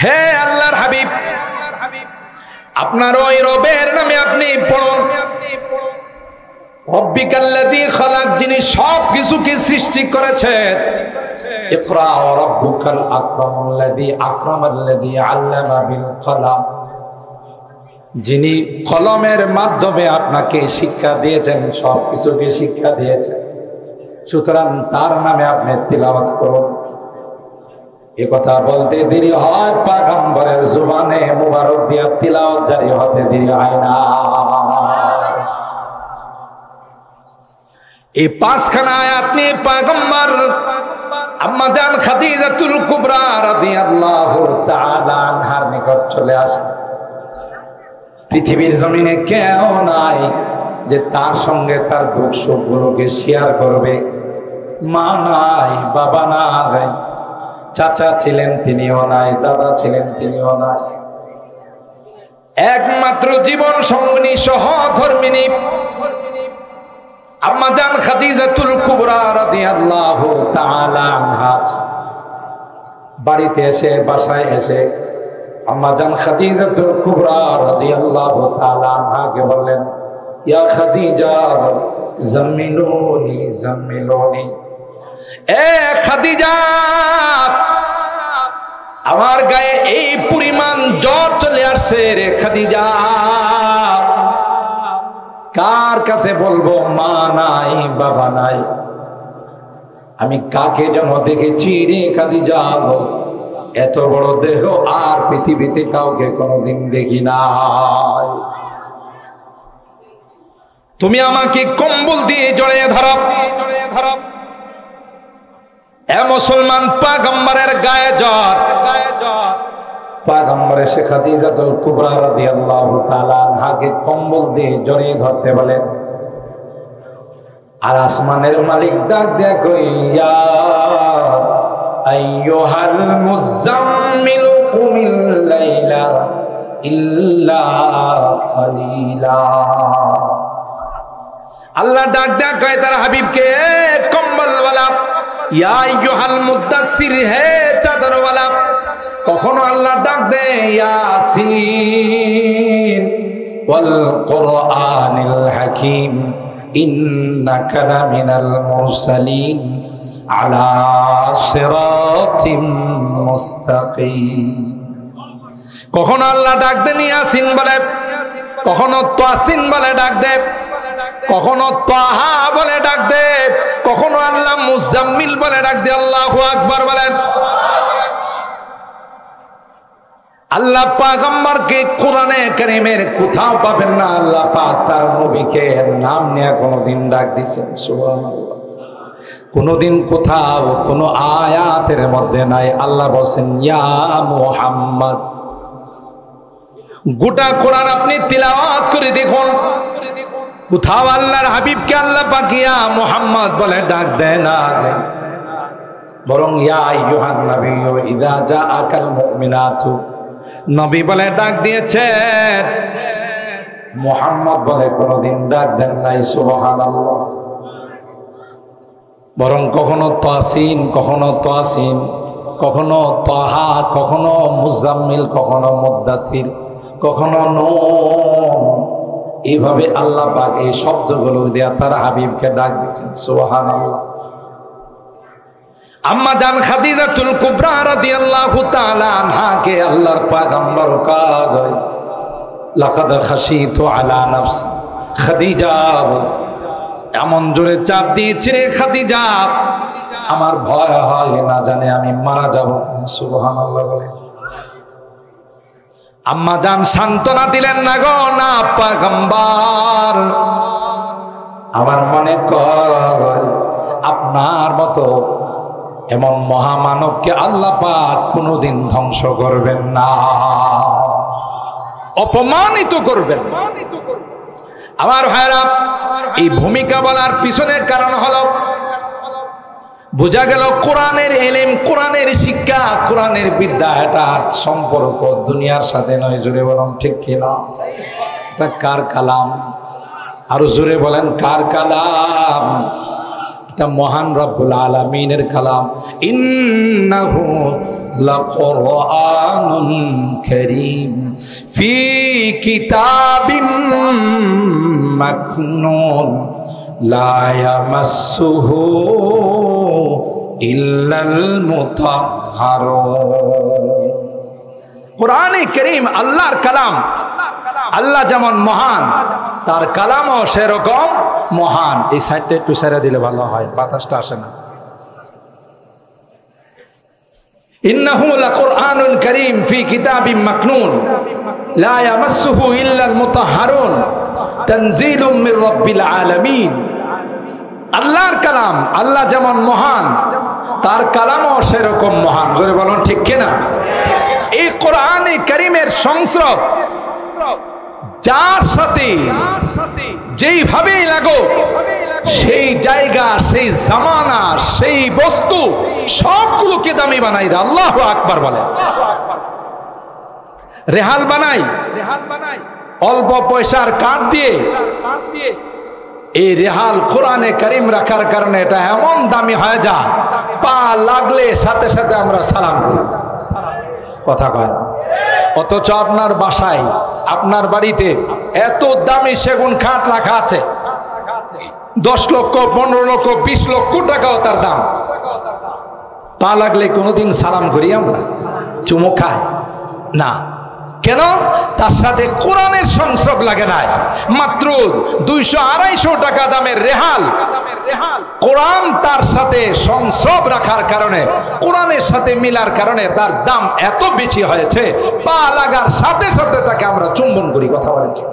হে আল্লাহর হাবিব, আপনার ওই রবের নামে আপনি পড়ুন। রব্বিকাল্লাযী খালাক, যিনি সব কিছুকে সৃষ্টি করেছেন। ইকরা ওয়া রাব্বুকাল আকরামুল্লাযী আকরামাল্লাযী আল্লামা বিল কলম, যিনি কলমের মাধ্যমে আপনাকে শিক্ষা দিয়েছেন, সব কিছুকে শিক্ষা দিয়েছেন। সুতরাং তার নামে আপনি তিলাওয়াত করুন। এ কথা বলতে দেরি হয়, পয়গম্বরের জবানে মুবারক দিয়া তিলাওয়াত জারি হতে দেরি হয় না। এই 5খানা আয়াত নিয়ে পয়গম্বর আম্মা জান খাদিজাতুল কুবরা রাদিয়াল্লাহু তাআলা আনহার নিকট চলে আসেন। পৃথিবীর জমিনে কেউ নাই যে তার সঙ্গে তার দুঃখ সুখ গুলোকে শেয়ার করবে। মা নাই, বাবা নাই, চাচা ছিলেন তিনিও নাই, দাদা ছিলেন তিনিও নাই। একমাত্র জীবন সঙ্গিনী সহধর্মিনী আম্মা জান খাদিজাতুল কুবরা রাদিয়াল্লাহু তাআলা আনহা বাড়িতে এসে, বাসায় এসে আম্মা জান খাদিজাতুল কুবরা রাদিয়াল্লাহু তাআলা আনহাকে বললেন, ইয়া খাদিজা জাম্মিলুনি জাম্মিলুনি, এ খাদিজা, আমার গায়ে এই পরিমাণ জ্বর চলে আসছে রে খাদিজা, কার কাছে বলবো? মা নাই, বাবা নাই, আমি কাকে যেন দেখেছি রে খাদিজা, এত বড় দেহ আর পৃথিবীতে কাউকে কোনোদিন দেখি নাই। তুমি আমাকে কম্বল দিয়ে জড়িয়ে ধরো। এ মুসলমান, পয়গম্বরের গায়ে জ্বর। পয়গম্বর এসে খাদিজাতুল কুবরা রাদিয়াল্লাহু তাআলা আনহাকে কম্বল দিয়ে জড়িয়ে ধরতে বলেন। আর আসমানের মালিক ডাক দেয়া কই, ইয়া আইয়ুহাল মুযাম্মিল কুমিল লাইলা ইল্লা কালিলা। আল্লাহ ডাক দেয়া কয় তার হাবিবকে, কম্বলওয়ালা, ইয়া আইয়ুহাল মুদাসসির, হে চাদরওয়ালা। কখনো আল্লাহ ডাক দে ইয়াসিন ওয়াল কুরআনিল হাকীম ইন্নাকা লামিনাল মুরসালিন আলা সিরাতিম মুস্তাকিম। কখনো আল্লাহ ডাক দেন ইয়াসিন বলে, কখনো তাসিন বলে ডাক দে, কখনো তাহা বলে ডাক দে, কখনো আল্লাহ মুজাম্মিল বলে ডাক দে। আল্লাহু আকবার বলেন। আল্লাহ পয়গম্বরকে কোরআনে কারীমের কোথাও পাবেন না আল্লাহ পাক তার নবীকে নাম নিয়ে কোনদিন ডাক দিয়েছেন। সুবহানাল্লাহ। কোনদিন কোথাও কোন আয়াতের মধ্যে নাই আল্লাহ বলেন ইয়া মুহাম্মদ। গোটা কোরআন আপনি তিলাওয়াত করে দেখুন, কোথাও আল্লাহর হাবিবকে আল্লাহ পাক ইয়া মুহাম্মদ বলে ডাক দেয় না, বরং ইয়া আইয়ুহান নাবিয়্যু ইযা জাআকাল মুমিনাতু নবী বলে ডাক দিয়েছেন, মুহাম্মদ বলে কোনদিন ডাক দেন নাই। সুবহানাল্লাহ। বরং কখনো তাসিন, কখনো তাসিন, কখনো তাহা, কখনো মুজাম্মিল, কখনো মুদ্দাথির, কখনো নূন। এইভাবে আল্লাহ পাক এই শব্দগুলো দিয়া তার হাবিবকে ডাক দিয়েছেন। সুবহানাল্লাহ। আম্মা জান খাদিজাতুল কুবরা রাদিয়াল্লাহু তাআলা আনহাকে আল্লাহর পয়গম্বর কায় লাকাদ খাশিতু আলা নাফসি, খাদিজা এমন জোরে চাপ দিয়েছে রে খাদিজা, আমার ভয় হয় না জানে আমি মারা যাব। সুবহানাল্লাহ বলে। আম্মা জান সান্ত্বনা দিলেন, না গো না পয়গম্বর, আমার মনে কর আপনার মতো এমন মহামানবকে আল্লাহ পাক কোনোদিন ধ্বংস করবেন না, অপমানিত করবেন। আমার ভাইরা, এই ভূমিকা বলার পিছনের কারণ হলো বোঝা গেল কোরআনের ইলম, কোরআনের শিক্ষা, কোরআনের বিদ্যা এটা সম্পর্ক দুনিয়ার সাথে নয়। জোরে বলেন ঠিক কিনা? এটা কার কালাম? আরো জোরে বলেন কার কালাম? এটা মহান রব্বুল আলামিনের কালাম। ইন্নাহু লাকুরআনুন কারীম ফি কিতাবিন মাকনুন লা ইয়ামাসসুহু ইল্লাল মুতাহহারুন। কোরআনে কারীম আল্লাহর কালাম। আল্লাহ যেমন মহান, তার কালামও সেরকম মহান। এই সাইডটা একটু ছেড়ে দিলে ভালো হয়, বাতাসটা আসে না। ইন্নাহু লাকুরআনুন কারীম ফি কিতাবিন মাকনুন লা ইয়ামাসসুহু ইল্লাল মুতাহহারুন তানজিলুম মির রাব্বিল আলামিন। আল্লাহর কালাম, আল্লাহ যেমন মহান, তার কালামও সেরকম মহান। জোরে বলুন ঠিক কিনা? এই কোরআনে কারীমের সংস্রব যার সাথে যেইভাবেই লাগো, সেই জায়গা, সেই জামানা, সেই বস্তু সবগুলোকে দামি বানাই দেয়। আল্লাহু আকবার বলে। রেহাল বানাই, অল্প পয়সার কাঠ দিয়ে। এই রেহাল কোরআনে কারীম রাখার কারণে এটা এমন দামি হয়ে যায়, পা লাগলে সাথে সাথে আমরা সালাম করি। কথা কয় না? অথচ আপনার বাসায়, আপনার বাড়িতে এত দামি সেগুন কাঠ রাখা আছে, 10 লক্ষ, 15 লক্ষ, 20 লক্ষ টাকাও তার দাম। পা লাগলে কোনোদিন সালাম করি আমরা? চুমু খায় না। কেন? তার সাথে কোরআনের সংস্রব লাগে নাই। মাত্র 200-250 টাকা দামের রেহাল, কোরআন তার সাথে সংস্রব রাখার কারণে, কোরআনের সাথে মিলার কারণে তার দাম এত বেশি হয়েছে, পা লাগার সাথে সাথে তাকে আমরা চুম্বন করি। কথা বলেন ঠিক?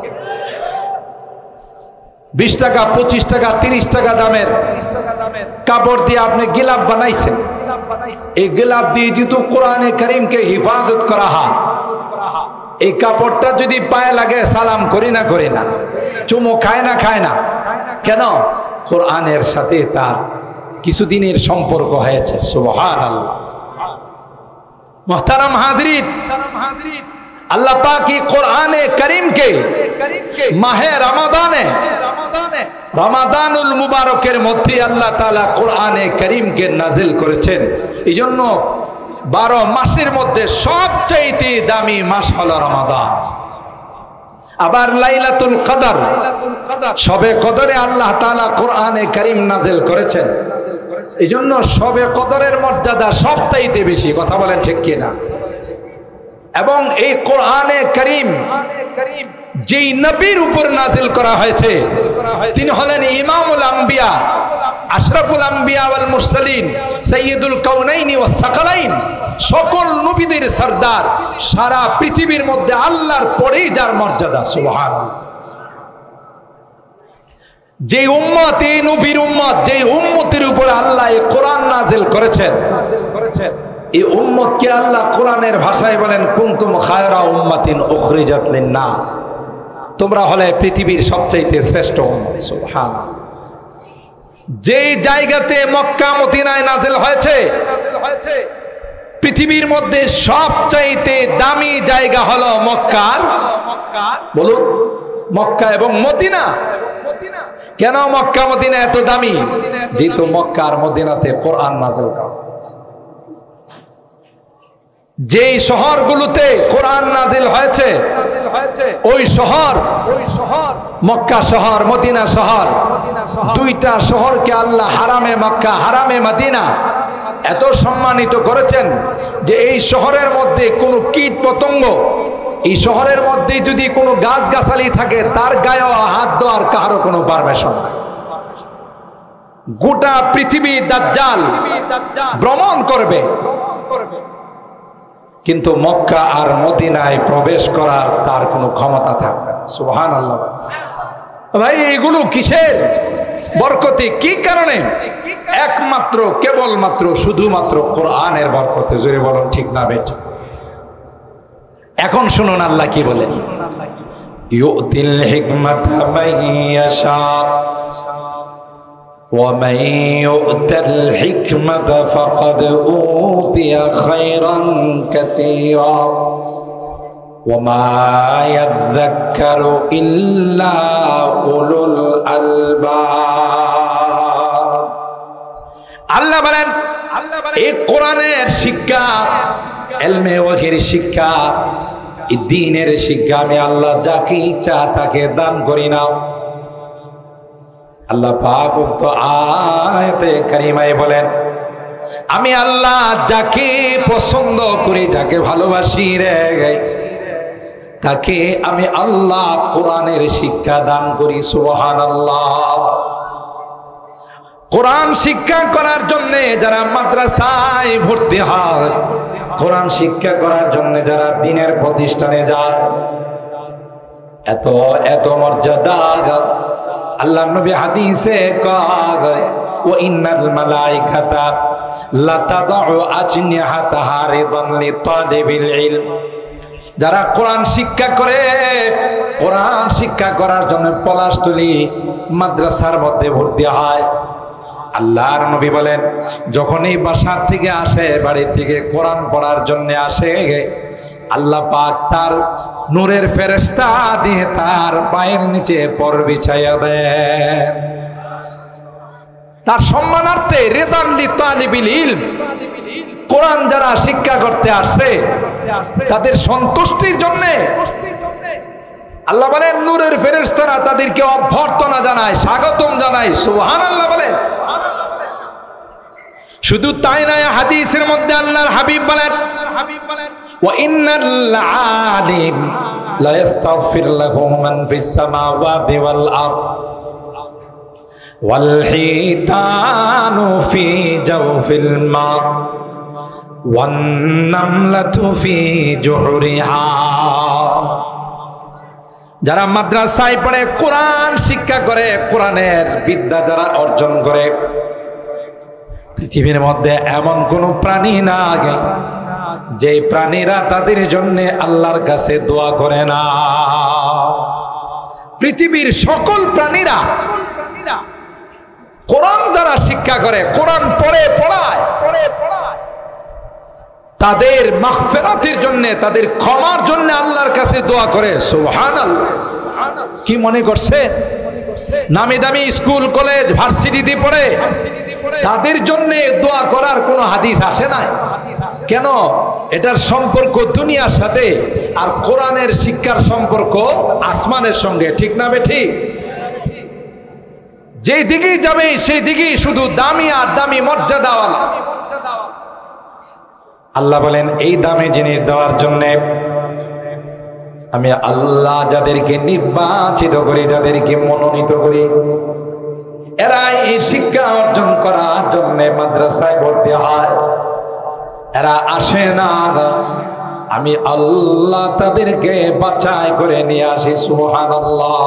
20 টাকা, 25 টাকা, 30 টাকা দামের কাপড় দিয়ে আপনি গিলাপ বানাইছেন। এই গিলাপ দিয়ে যেহেতু কোরআনে কারীমকে হিফাজত করা হয়, এই কাপড়টা যদি পায়ে লাগে সালাম করি না করি না? চুমো খায় না খায় না? কেন? কোরআনের সাথে তার কিছুদিনের সম্পর্ক হয়েছে। সুবহানাল্লাহ। মুহতারাম হাজরিন, আল্লাহ পাক এই কোরআনে কারীমকে মাহে রমাদানে, রমাদানুল মুবারকের মধ্যে আল্লাহ তাআলা কোরআনে কারীমকে নাজিল করেছেন। এইজন্য 12 মাসের মধ্যে সবচাইতে দামি মাস হলো রমাদান। আবার লাইলাতুল কদর, শবে কদরে আল্লাহ তাআলা কোরআনে কারীম নাজিল করেছেন। এইজন্য শবে কদরের মর্যাদা সবচাইতে বেশি। কথা বলেন ঠিক কিনা? এবং এই কোরআনে কারীম যেই নবীর উপর নাজিল করা হয়েছে, তিনি হলেন ইমামুল আম্বিয়া, আশরাফুল আম্বিয়া ওয়াল মুরসালিন, সাইয়্যিদুল কাউনাইন ওয়াস সাকালাইন, সকল নবীদের সরদার। সারা পৃথিবীর মধ্যে আল্লাহর পরেই যার মর্যাদা। সুবহানাল্লাহ। যে উম্মত, এই নবীর উম্মত, যে উম্মতের উপর আল্লাহ এই কোরআন নাজিল করেছেন, এই উম্মতকে আল্লাহ কোরআনের ভাষায় বলেন কুনতুম খায়রা উম্মাতিন উখরিজাত লিন-নাস, তোমরা হলে পৃথিবীর সবচাইতে শ্রেষ্ঠ উম্মত। সুবহানাল্লাহ। যে জায়গাতে মক্কা মদিনায় নাজিল হয়েছে, পৃথিবীর মধ্যে সবচাইতে দামি জায়গা হলো মক্কার, বলুন, মক্কা এবং মদিনা। কেন মক্কা মদিনা এত দামি? যেহেতু মক্কা আর মদিনাতে কোরআন নাযিল করা। যেই শহরগুলোতে কোরআন নাযিল হয়েছে ওই শহর মক্কা শহর, মদিনা শহর, দুইটা শহরকে আল্লাহ হারামে মক্কা হারামে মদিনা এত সম্মানিত করেছেন যে এই শহরের মধ্যে কোনো কীট পতঙ্গ, এই শহরের মধ্যে যদি কোনো গাছ গাছালি থাকে তার গায়ে হাত দেওয়ার কারো কোনো পারমিশন নাই। গোটা পৃথিবী দাজ্জাল ভ্রমণ করবে, কিন্তু মক্কা আর মদিনায় প্রবেশ করার তার কোনো ক্ষমতা থাকবে না। সুবহানাল্লাহ। ভাই এগুলো কিসের বরকতে? কি কারণে? একমাত্র কেবলমাত্র শুধুমাত্র কোরআনের বরকতে। জোরে বলুন ঠিক না বেঠিক? এখন শুনুন আল্লাহ কি বলেন, ইউতিল হিকমাতা মাইয়াশা ومن يؤت الحكمة فقد أوتي خيرا كثيرا وما يذكر إلا أولو الألباب। আল্লাহ বলেন এই কোরআনের শিক্ষা, ইলমে ওয়াহির শিক্ষা, এই দ্বীনের শিক্ষা আমি আল্লাহ যাকে ইচ্ছা তাকে দান করি না। আল্লাহ পাক উক্ত আয়াতে কারিমায় বলেন আমি আল্লাহ যাকে পছন্দ করি, যাকে ভালোবাসি রে তাকে আমি আল্লাহ কোরআনের শিক্ষা দান করি। সুবহানাল্লাহ। কোরআন শিক্ষা করার জন্য যারা মাদ্রাসায় ভর্তি হয়, কোরআন শিক্ষা করার জন্য যারা দ্বীনের প্রতিষ্ঠানে যায়, এত এত মর্যাদা আল্লাহ নবী হাদিসে কয় ওয়া ইন্নাল মালাইকাতা লা তাদউ আজনিহাতাহা রিদান লিতালিবিল ইলম। যারা কোরআন শিক্ষা করে, কোরআন শিক্ষা করার জন্য পলাশতলী মাদ্রাসার মধ্যে ভর্তি হয়, আল্লাহর নবী বলেন যখন এই বাসার থেকে আসে, বাড়ি থেকে কোরআন পড়ার জন্য আসে, আল্লাহ পাক তার নূরের ফেরেশতা দিয়ে তার পায়ের নিচে পর বিছাইয়া দেন। তার সম্মানার্থে রিদান লিতালিবিল ইলম, কোরআন যারা শিক্ষা করতে আসছে তাদের সন্তুষ্টির জন্য আল্লাহ বলেন নূরের ফেরেশতারা তাদেরকে অভ্যর্থনা জানায়, স্বাগতম জানায়। সুবহানাল্লাহ বলেন। শুধু তাই নয়, হাদিসের মধ্যে আল্লাহর হাবিব বলেন ওয়া ইন্নাল আলিম লা ইস্তাগফির লাহু মান ফিস সামাওয়াতি ওয়াল আরদ ওয়াল হিতানু ফি জাওফিল মা ওয়ান নামলাতু ফি জুহরিহা। যারা মাদ্রাসায় পড়ে, কোরআন শিক্ষা করে, কোরআনের বিদ্যা যারা অর্জন করে, পৃথিবীর মধ্যে এমন কোন প্রাণী না যে প্রাণীরা তাদের জন্য আল্লাহর কাছে দোয়া করে না। পৃথিবীর সকল প্রাণীরা কোরআন যারা শিক্ষা করে, কোরআন পড়ে পড়ায়, তাদের মাগফিরাতের জন্য, তাদের ক্ষমার জন্য আল্লাহর কাছে দোয়া করে। সুবহানাল্লাহ। কি মনে করছে নামি দামি স্কুল কলেজ ভার্সিটিতে পড়ে তাদের জন্য দোয়া করার কোনো হাদিস আসে না? কেন? এটার সম্পর্ক দুনিয়ার সাথে, আর কোরআনের শিক্ষার সম্পর্ক আসমানের সঙ্গে। ঠিক না বেঠিক? যেই দিকেই যাবে সেই দিকেই শুধু দামি আর দামি মর্যাদাওয়ালা। আল্লাহ বলেন এই দামি জিনিস দেওয়ার জন্য আমি আল্লাহ যাদেরকে নির্বাচিত করি, যাদেরকে মনোনীত করি, এরা এই শিক্ষা অর্জন করার জন্য মাদ্রাসায় ভর্তি হয়। এরা আসে না, আমি আল্লাহ তাদেরকে বাছাই করে নিয়ে আসি। সুবহানাল্লাহ।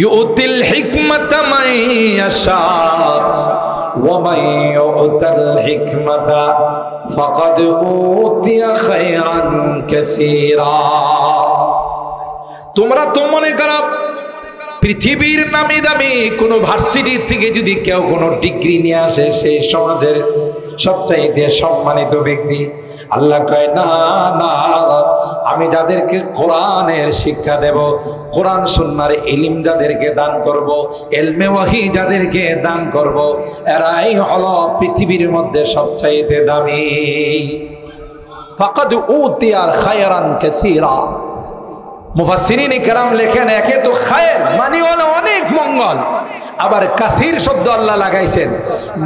ইউতিল হিকমাতা মান ইয়াশা ওয়া মান ইউতাল হিকমাতা ফাকাদ উতিয়া খায়রান কাসীরা। তোমরা তো মনে করো পৃথিবীর নামি দামি কোন ভার্সিটি থেকে যদি কেউ কোনো ডিগ্রি নিয়ে আসে, সেই সমাজের সবচাইতে সম্মানিত ব্যক্তি। আল্লাহ কয় না না, আমি যাদেরকে কোরআনের শিক্ষা দেব, কোরআন সুন্নাহর ইলম যাদেরকে দান করব, ইলমে ওয়াহি যাদেরকে দান করব, এরাই হলো পৃথিবীর মধ্যে সবচাইতে দামি। ফাকাদ উতিয়ার খায়রান কাসীরা। মুফাসসিরিন ইকরাম লেখেন, একে তো খায়ের মানে হলো অনেক মঙ্গল, আবার কাসীর শব্দ আল্লাহ লাগাইছেন,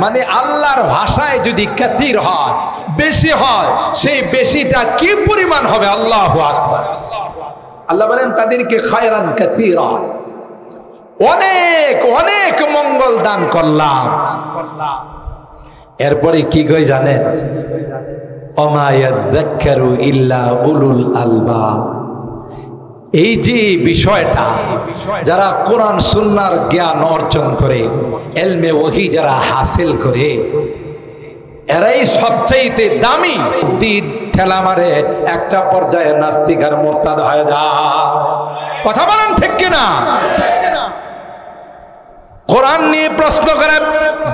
মানে আল্লাহর ভাষায় যদি কাসীর হয়, বেশি হয়, সেই বেশিটা কি পরিমাণ হবে? আল্লাহু আকবার। আল্লাহ বলেন তাদেরকে খায়রান কাসীরা, অনেক অনেক মঙ্গল দান করলাম। এরপরে কি কই জানেন? ওমা ইয়াযাক্কারু ইল্লা উলুল আলবাব। এই যে বিষয়টা, যারা কোরআন সুন্নাহর জ্ঞান অর্জন করে, ইলমে ওয়াহি যারা হাসিল করে, এরাই সবচেয়ে দামি। দিন ঠেলা মারে একটা পর্যায়ে নাস্তিক আর মুরতাদ হয়ে যায়। কথা বলেন ঠিক কিনা? কোরআন নিয়ে প্রশ্ন করে,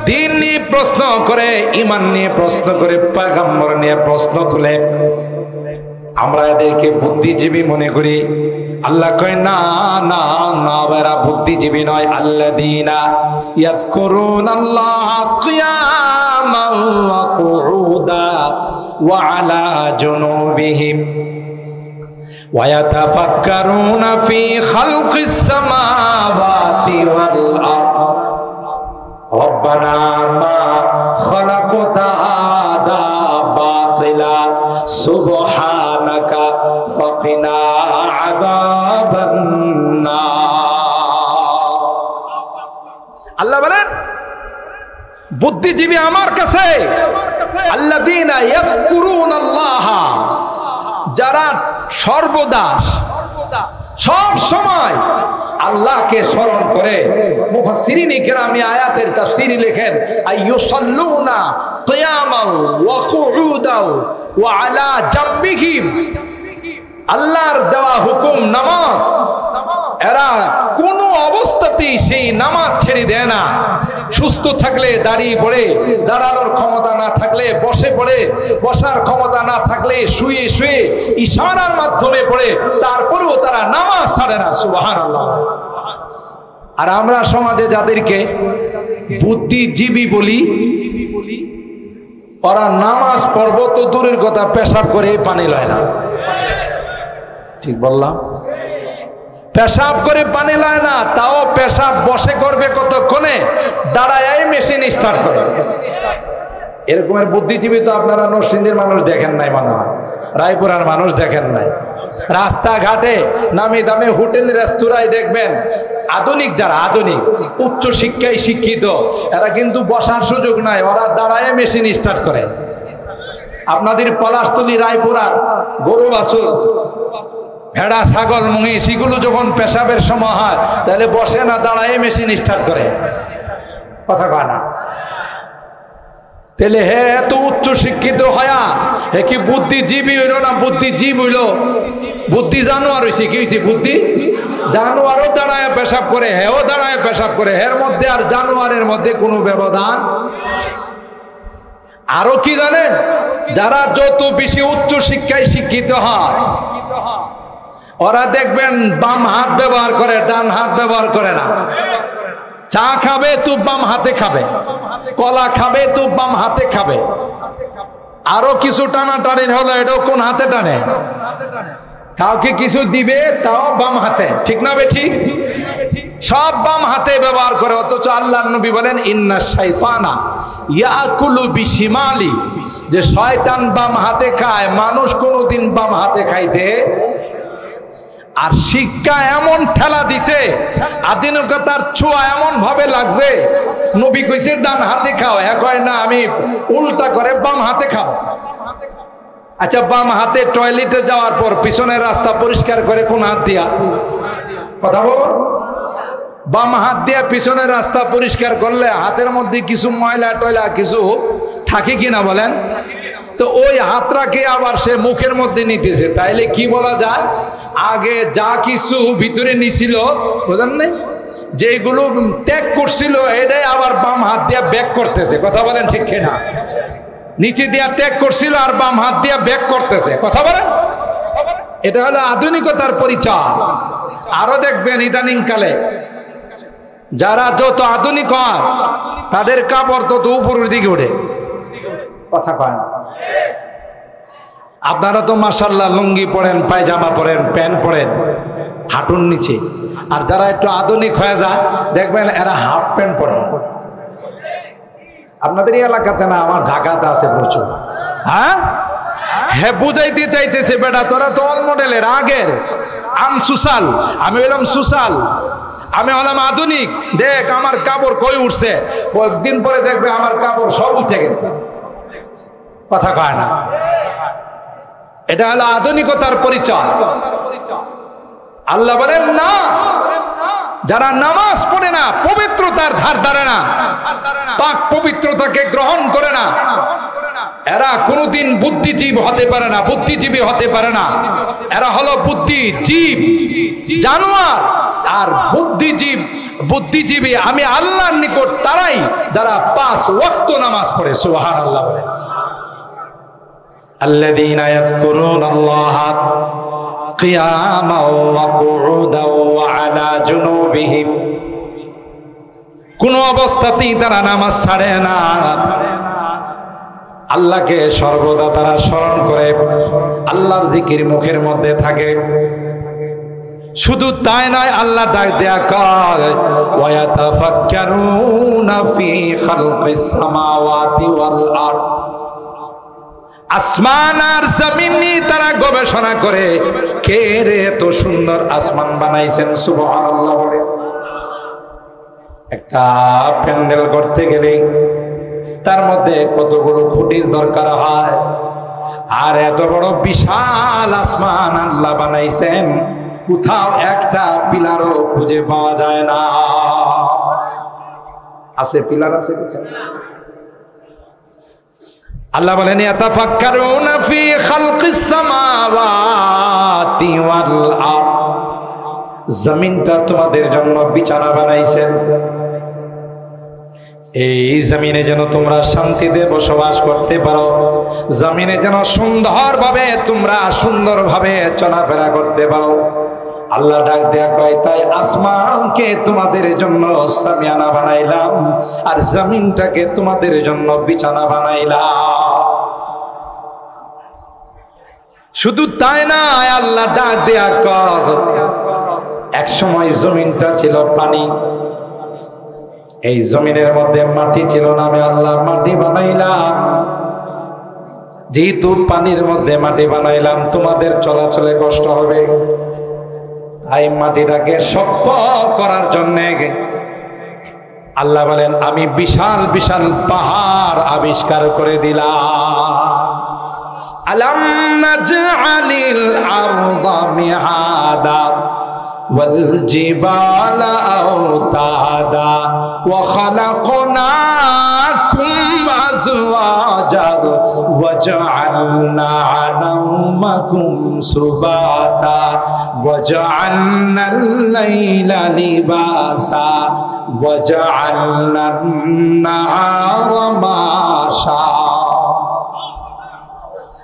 দিন নিয়ে প্রশ্ন করে, ঈমান নিয়ে প্রশ্ন করে, পয়গম্বর নিয়ে প্রশ্ন তুলে, আমরা এদেরকে বুদ্ধিজীবী মনে করি। আল্লাহ কয় না না না, এরা বুদ্ধিজীবী নয়। আল্লাযীনা ইয়াযকুরুনাল্লাহা কিয়ামান ওয়া কুউদা ওয়া আলা জুনুবিহিম ওয়া ইয়াতাফাক্কারুনা ফি খালকিস সামাওয়াতি ওয়াল আরদ রব্বানা মা খালাকতা হাযা বাতিলা সুবহানাকা ফাকিনা আযাবান নার। আল্লাহ বলেন বুদ্ধিজীবী আমার কাছে, আল্লাযীনা ইয়াযকুরুনাল্লাহা, যারা সর্বদা সব সময় আল্লাহকে স্মরণ করে। মুফাসসিরিন ইকরাম আয়াতের তাফসীরে লেখেন, আইয়ুসাল্লুনা কিয়ামান ওয়া কুউদাও ওয়া আলা জামবিহিম। আল্লাহর দেওয়া হুকুম নামাজ, এরা কোন অবস্থাতেই সেই নামাজ ছেড়ে দেয় না। সুস্থ থাকলে দাঁড়িয়ে পড়ে, দাঁড়ানোর ক্ষমতা না থাকলে বসে পড়ে, বসার ক্ষমতা না থাকলে শুয়ে শুয়ে ইশারার মাধ্যমে পড়ে, তারপরেও তারা নামাজ ছাড়ে না। সুবহানাল্লাহ। আর আমরা সমাজে যাদেরকে বুদ্ধিজীবী বলি, ওরা নামাজ পড়ব তো দূরের কথা, পেশাব করে পানি লয় না। ঠিক বললাম? পেশাব করে পানি লয় না, তাও পেশাব বসে করবে কতক্ষণে, দাঁড়ায় মেশিন স্টার্ট করে। এরকমের বুদ্ধিজীবী তো আপনারা নরসিংদীর মানুষ দেখেন নাই, মনে হয় রায়পুরার মানুষ দেখেন নাই। রাস্তাঘাটে নামি দামি হোটেল রেস্তোরাঁয় দেখবেন আধুনিক, যারা আধুনিক উচ্চ শিক্ষায় শিক্ষিত, এরা কিন্তু বসার সুযোগ নাই, ওরা দাঁড়ায় মেশিন স্টার্ট করে। আপনাদের পলাশতলী রায়পুরার গরু বাছুর, ভেড়া, ছাগল, মহিষ, এগুলো যখন পেশাবের সময় হয়, তাহলে বসে না, দাঁড়ায় মেশিন স্টার্ট করে। কথা কয় না? তাহলে হে এত উচ্চ শিক্ষিত হয়া হে কি বুদ্ধিজীবী হইল না বুদ্ধিজীব হইল? বুদ্ধি জানোয়ার হয়েছে। কি হয়েছে? বুদ্ধি জানোয়ারও দাঁড়ায় পেশাব করে, হেও দাঁড়ায় পেশাব করে, এর মধ্যে আর জানোয়ারের মধ্যে কোনো ব্যবধান। আরো কি জানেন? যারা যত বেশি উচ্চ শিক্ষায় শিক্ষিত হয়, ওরা দেখবেন বাম হাত ব্যবহার করে, ডান হাত ব্যবহার করে না। চা খাবে তো বাম হাতে খাবে, কলা খাবে তো বাম হাতে খাবে। আরো কিছু টানাটানি হলো, এটাও কোন হাতে টানে? কাউকে কিছু দিবে তাও বাম হাতে, ঠিক না? ঠিক, সব বাম হাতে ব্যবহার করে। অথচ আল্লাহর নবী বলেন, ইন্না শাইতানা ইয়াকুলু বিশিমালি, যে শয়তান বাম হাতে খায়, মানুষ কোনোদিন বাম হাতে খাইতে। আর শিক্ষা এমন ঠেলা দিছে, আধুনিকতার ছোঁয়া এমন ভাবে লাগছে, নবী কইছে ডান হাতে খাও, হ্যাঁ কয় না, আমি উল্টা করে বাম হাতে খাও। আচ্ছা, বাম হাতে টয়লেটে যাওয়ার পর পিছনের রাস্তা পরিষ্কার করে কোন হাত দিয়া? কথা বলো। বাম হাত দিয়া পিছনের রাস্তা পরিষ্কার করলে হাতের মধ্যে কিছু ময়লা টয়লা কিছু থাকে কিনা বলেন? তো ওই হাতটাকে আবার সে মুখের মধ্যে নিতেছে, তাইলে কি বলা যায়? আগে যা কিছু ভিতরে নিছিল, বুঝলেন না, যেগুলো ত্যাগ করছিল, এটাই আবার বাম হাত দিয়ে ব্যাক করতেছে। কথা বলেন ঠিক কিনা? নিচে দিয়া ত্যাগ করছিল আর বাম হাত দিয়া ব্যাক করতেছে, কথা বলেন। এটা হলো আধুনিকতার পরিচয়। আরো দেখবেন ইদানিং কালে যারা যত আধুনিক হয় তাদের কাপড় তত উপরের দিকে ওঠে, কথা কয় না। আপনারা তো মাশাআল্লাহ লুঙ্গি পরেন, পায়জামা পরেন, প্যান্ট পরেন হাঁটুর নিচে, আর যারা একটু আধুনিক হয়ে যায় দেখবেন এরা হাফ প্যান্ট পরে। আপনাদের এই এলাকাতে না, আমার ঢাকাতে আছে প্রচুর। হ্যাঁ হ্যাঁ, বুঝাইতে চাইতেছে বেটা তোরা তো অল মডেলের আগের, সুশাল, আমি হলাম সুশাল, আমি হলাম আধুনিক। দেখ আমার কাপড় কই উঠছে, কয়েকদিন পরে দেখবে আমার কাপড় সব উঠে গেছে, কথা কয় না। এটা হলো আধুনিকতার পরিচয়। আল্লাহ বলেন না, যারা নামাজ পড়ে না, পবিত্রতার ধার ধারে না, পাক পবিত্রতাকে গ্রহণ করে না, এরা কোনোদিন বুদ্ধিজীব হতে পারে না, বুদ্ধিজীবী হতে পারে না। এরা হলো বুদ্ধিজীব জানোয়ার। আর বুদ্ধিজীবী আমি আল্লাহর নিকট তারাই যারা 5 ওয়াক্ত নামাজ পড়ে। সুবহানাল্লাহ বলে, আল্লাযীনা ইয়াযকুরুনাল্লাহা কিয়ামান ওয়া কুউদান ওয়া আলা জুনুবিহিম, কোন অবস্থাতেই তারা নামাজ ছাড়ে না, আল্লাহকে সর্বদা তারা স্মরণ করে, আল্লাহর জিকির মুখের মধ্যে থাকে। শুধু তাই নয়, আল্লাহ ডাক দেয়া কয় ওয়া ইয়াতাফাক্কারুনা ফি খালকিস সামাওয়াতি ওয়াল আরদ, আসমান আর জমিন নিয়ে তারা গবেষণা করে, কে রে এত সুন্দর আসমান বানাইছেন। সুবহানাল্লাহ বলে, একটা প্যান্ডেল করতে গেলে তার মধ্যে কতগুলো খুঁটির দরকার হয়, আর এত বড় বিশাল আসমান আল্লাহ বানাইছেন, কোথাও একটা পিলারও খুঁজে পাওয়া যায় না। আছে পিলার আছে কোথায়? আল্লাহ বলেন ইয়াতাফাক্কারুনা ফি খালকিস সামাওয়াতি ওয়াল আরদ, জমিনটা তোমাদের জন্য বিছানা বানাইছেন, এই জমিনে যেন তোমরা শান্তিতে বসবাস করতে পারো, জমিনে যেন সুন্দরভাবে চলাফেরা করতে পারো। আল্লাহ ডাক দেয়া কয়, তাই আসমানকে তোমাদের জন্য সামিয়ানা বানাইলাম, আর জমিনটাকে তোমাদের জন্য বিছানা বানাইলাম। শুধু তাই না, আল্লাহ ডাক দেয়া কয়, এক সময় জমিনটা ছিল পানি, এই জমিনের মধ্যে মাটি ছিল না, আমি আল্লাহ মাটি বানাইলাম। যেহেতু পানির মধ্যে মাটি বানাইলাম, তোমাদের চলাচলে কষ্ট হবে, তাই মাটিটাকে শক্ত করার জন্য আল্লাহ বলেন আমি বিশাল বিশাল পাহাড় আবিষ্কার করে দিলাম। আলাম নাজআলিল আরদা মিহাদা ওয়াল জিবালা আওতাদা ওয়া খালাকনাকুম আজওয়াজা ওয়া জাআলনা নাওমাকুম সুবাতা ওয়া জাআলনাল লাইলা লিবাসা ওয়া জাআলনান নাহারা মাশা।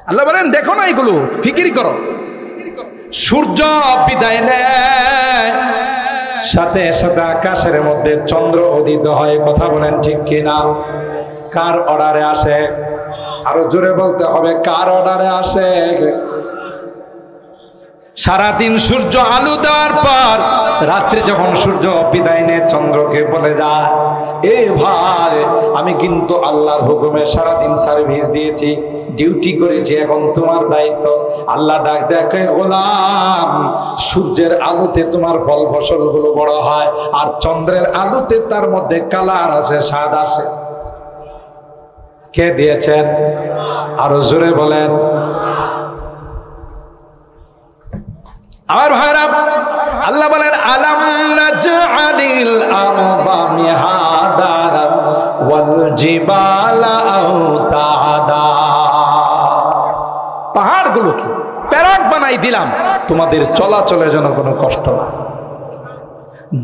আল্লাহ বলেন দেখো না, এগুলো ফিকির করো। সূর্য বিদায় নেয়, সাথে সাথে আকাশের মধ্যে চন্দ্র উদিত হয়, কথা বলেন ঠিক কিনা? কার অর্ডারে আসে? আরো জোরে বলতে হবে, কার অর্ডারে আসে? সারাদিন সূর্য আলো দেওয়ার পর রাত্রে যখন সূর্য বিদায় নেয়, চন্দ্রকে বলে যায়, এ ভাই আমি কিন্তু আল্লাহর হুকুমে সারাদিন সার্ভিস দিয়েছি, ডিউটি করেছি, এখন তোমার দায়িত্ব। আল্লাহ ডাক দেখে, গোলাম সূর্যের আলোতে তোমার ফল ফসল গুলো বড় হয়, আর চন্দ্রের আলোতে তার মধ্যে কালার আসে, স্বাদ আসে। কে দিয়েছেন? আরো জোরে বলেন। আমার ভাইরা, আল্লাহ বলেন আলাম নাজআলিল আরদা মিহাদা ওয়াল জিবালা আওতাদা, পাহাড়গুলোকে প্যারাক বানাই দিলাম, তোমাদের চলাচলের জন্য কোনো কষ্ট না।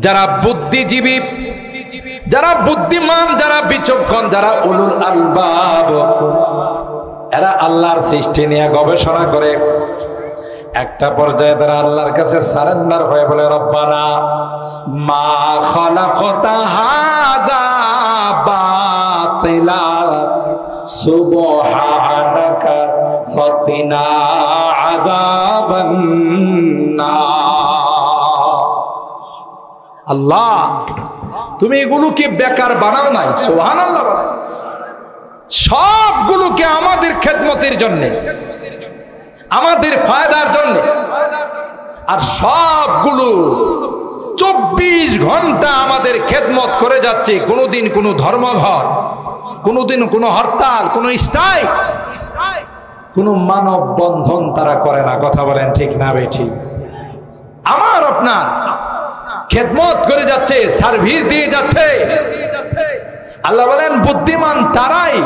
যারা বুদ্ধিজীবী, যারা বুদ্ধিমান, যারা বিচক্ষণ, যারা উলুল আলবাব, এরা আল্লাহর সৃষ্টি নিয়ে গবেষণা করে একটা পর্যায়ে তারা আল্লাহর কাছে সারেন্ডার হয়ে বলে, রব্বানা মা খালাকতা হাদা বাতিলা সুবহানাকা ফাকিনা আযাবান নার। আল্লাহ, তুমি এগুলোকে বেকার বানাও নাই, সুবহানাল্লাহ। সবগুলোকে আমাদের খেদমতের জন্য, আমাদের ফায়দার জন্য, আর সবগুলো 24 ঘন্টা আমাদের খেদমত করে যাচ্ছে। কোনোদিন কোনো ধর্মঘট, কোনোদিন কোনো হরতাল, কোনো স্ট্রাইক, কোনো মানব বন্ধন তারা করে না। কথা বলেন ঠিক না বেঠিক? আমার আপনার খেদমত করে যাচ্ছে, সার্ভিস দিয়ে যাচ্ছে। আল্লাহ বলেন বুদ্ধিমান তারাই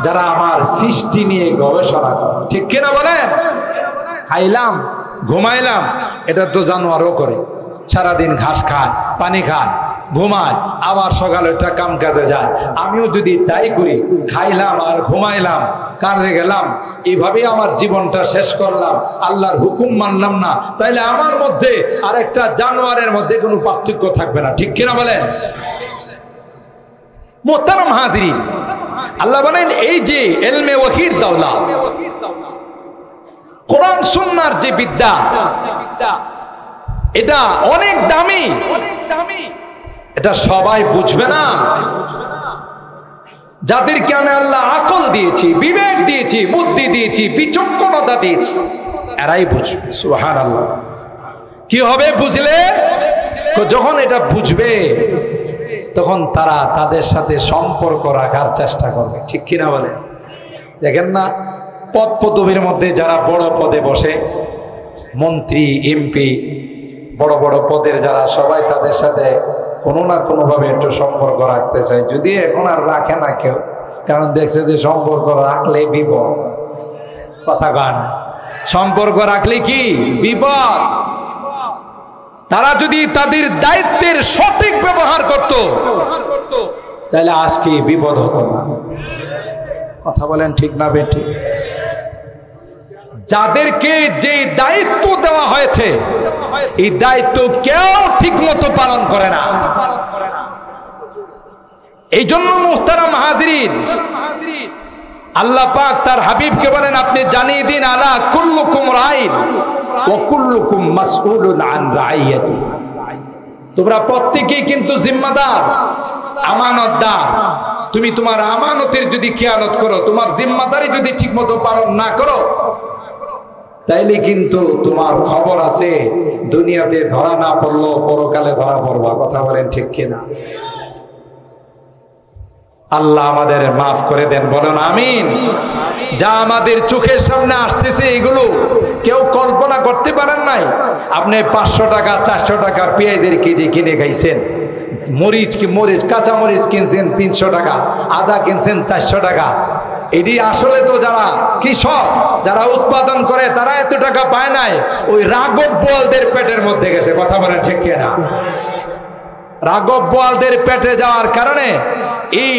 যারা আমার সৃষ্টি নিয়ে গবেষণা করে। ঠিক কিনা বলেন? খাইলাম ঘুমাইলাম, এটা তো জানোয়ারও করে। সারাদিন ঘাস খায়, পানি খায়, ঘুমায়, আবার সকালে একটা কাম কাজে যায়। আমিও যদি তাই করি, খাইলাম আর ঘুমাইলাম, কাজে গেলাম, এইভাবে আমার জীবনটা শেষ করলাম, আল্লাহর হুকুম মানলাম না, তাইলে আমার মধ্যে আর একটা জানোয়ারের মধ্যে কোনো পার্থক্য থাকবে না। ঠিক কিনা বলেন? মুহতারাম হাজিরিন, আল্লাহ বলেন এই যে ইলমে ওয়াহির দাওলা, কোরআন সুন্নাহর যে বিদ্যা, এটা অনেক দামি। এটা সবাই বুঝবে না। যাদেরকে আমি আল্লাহ আকল দিয়েছি, বিবেক দিয়েছি, বুদ্ধি দিয়েছি, বিচক্ষণতা দিয়েছি, এরাই বুঝবে। সুবহানাল্লাহ। কি হবে বুঝলে? যখন এটা বুঝবে তখন তারা তাদের সাথে সম্পর্ক রাখার চেষ্টা করবে। ঠিক কিনা বলে? দেখেন না, পদ পদবীর মধ্যে যারা বড় পদে বসে, মন্ত্রী, এমপি, বড় বড় পদের যারা, সবাই তাদের সাথে কোনো না কোনো ভাবে একটু সম্পর্ক রাখতে চায়। যদি এখন আর রাখে না কেউ, কারণ দেখছে যে সম্পর্ক রাখলে বিপদ। কথা গান, সম্পর্ক রাখলে কি বিপদ। তারা যদি তাদের দায়িত্বের সঠিক ব্যবহার করত, তাহলে আজকে বিপদ হতো না। কথা বলেন ঠিক না বেঠিক? যাদেরকে যে দায়িত্ব দেওয়া হয়েছে, এই দায়িত্ব কেউ ঠিক মতো পালন করে না। এই জন্য মুহতারাম হাজিরিন, আল্লাহ পাক তার হাবিবকে বলেন, আপনি জানিয়ে দিন, আলা কুল্লুকুম রাইন ওয়া কুল্লুকুম মাসউলুন আন রাইয়াতি। তোমরা প্রত্যেকেই কিন্তু জিম্মাদার, আমানতদার। তুমি তোমার আমানতের যদি খেয়ানত করো, তোমার জিম্মাদারি যদি ঠিকমতো পালন না করো, তাইলে কিন্তু তোমার খবর আছে, দুনিয়াতে ধরা না পড়লো পরকালে ধরা পড়বা। কথা বলেন ঠিক কিনা? আল্লাহ আমাদের মাফ করে দেন, বলেন আমিন। যা আমাদের চোখের সামনে আসতেছে, এগুলো কেউ কল্পনা করতে পারেন নাই। আপনি 500 টাকা 400 টাকা পেঁয়াজের কেজি কিনে খাইছেন, মরিচ কাঁচা মরিচ কিনছেন 300 টাকা, আদা কিনছেন 400 টাকা। এটি আসলে তো যারা কৃষক, যারা উৎপাদন করে, তারা এত টাকা পায় নাই, ওই রাঘব বোয়ালদের পেটের মধ্যে গেছে। কথা বলেন ঠিক কিনা? রাঘব বোয়ালদের পেটে যাওয়ার কারণে এই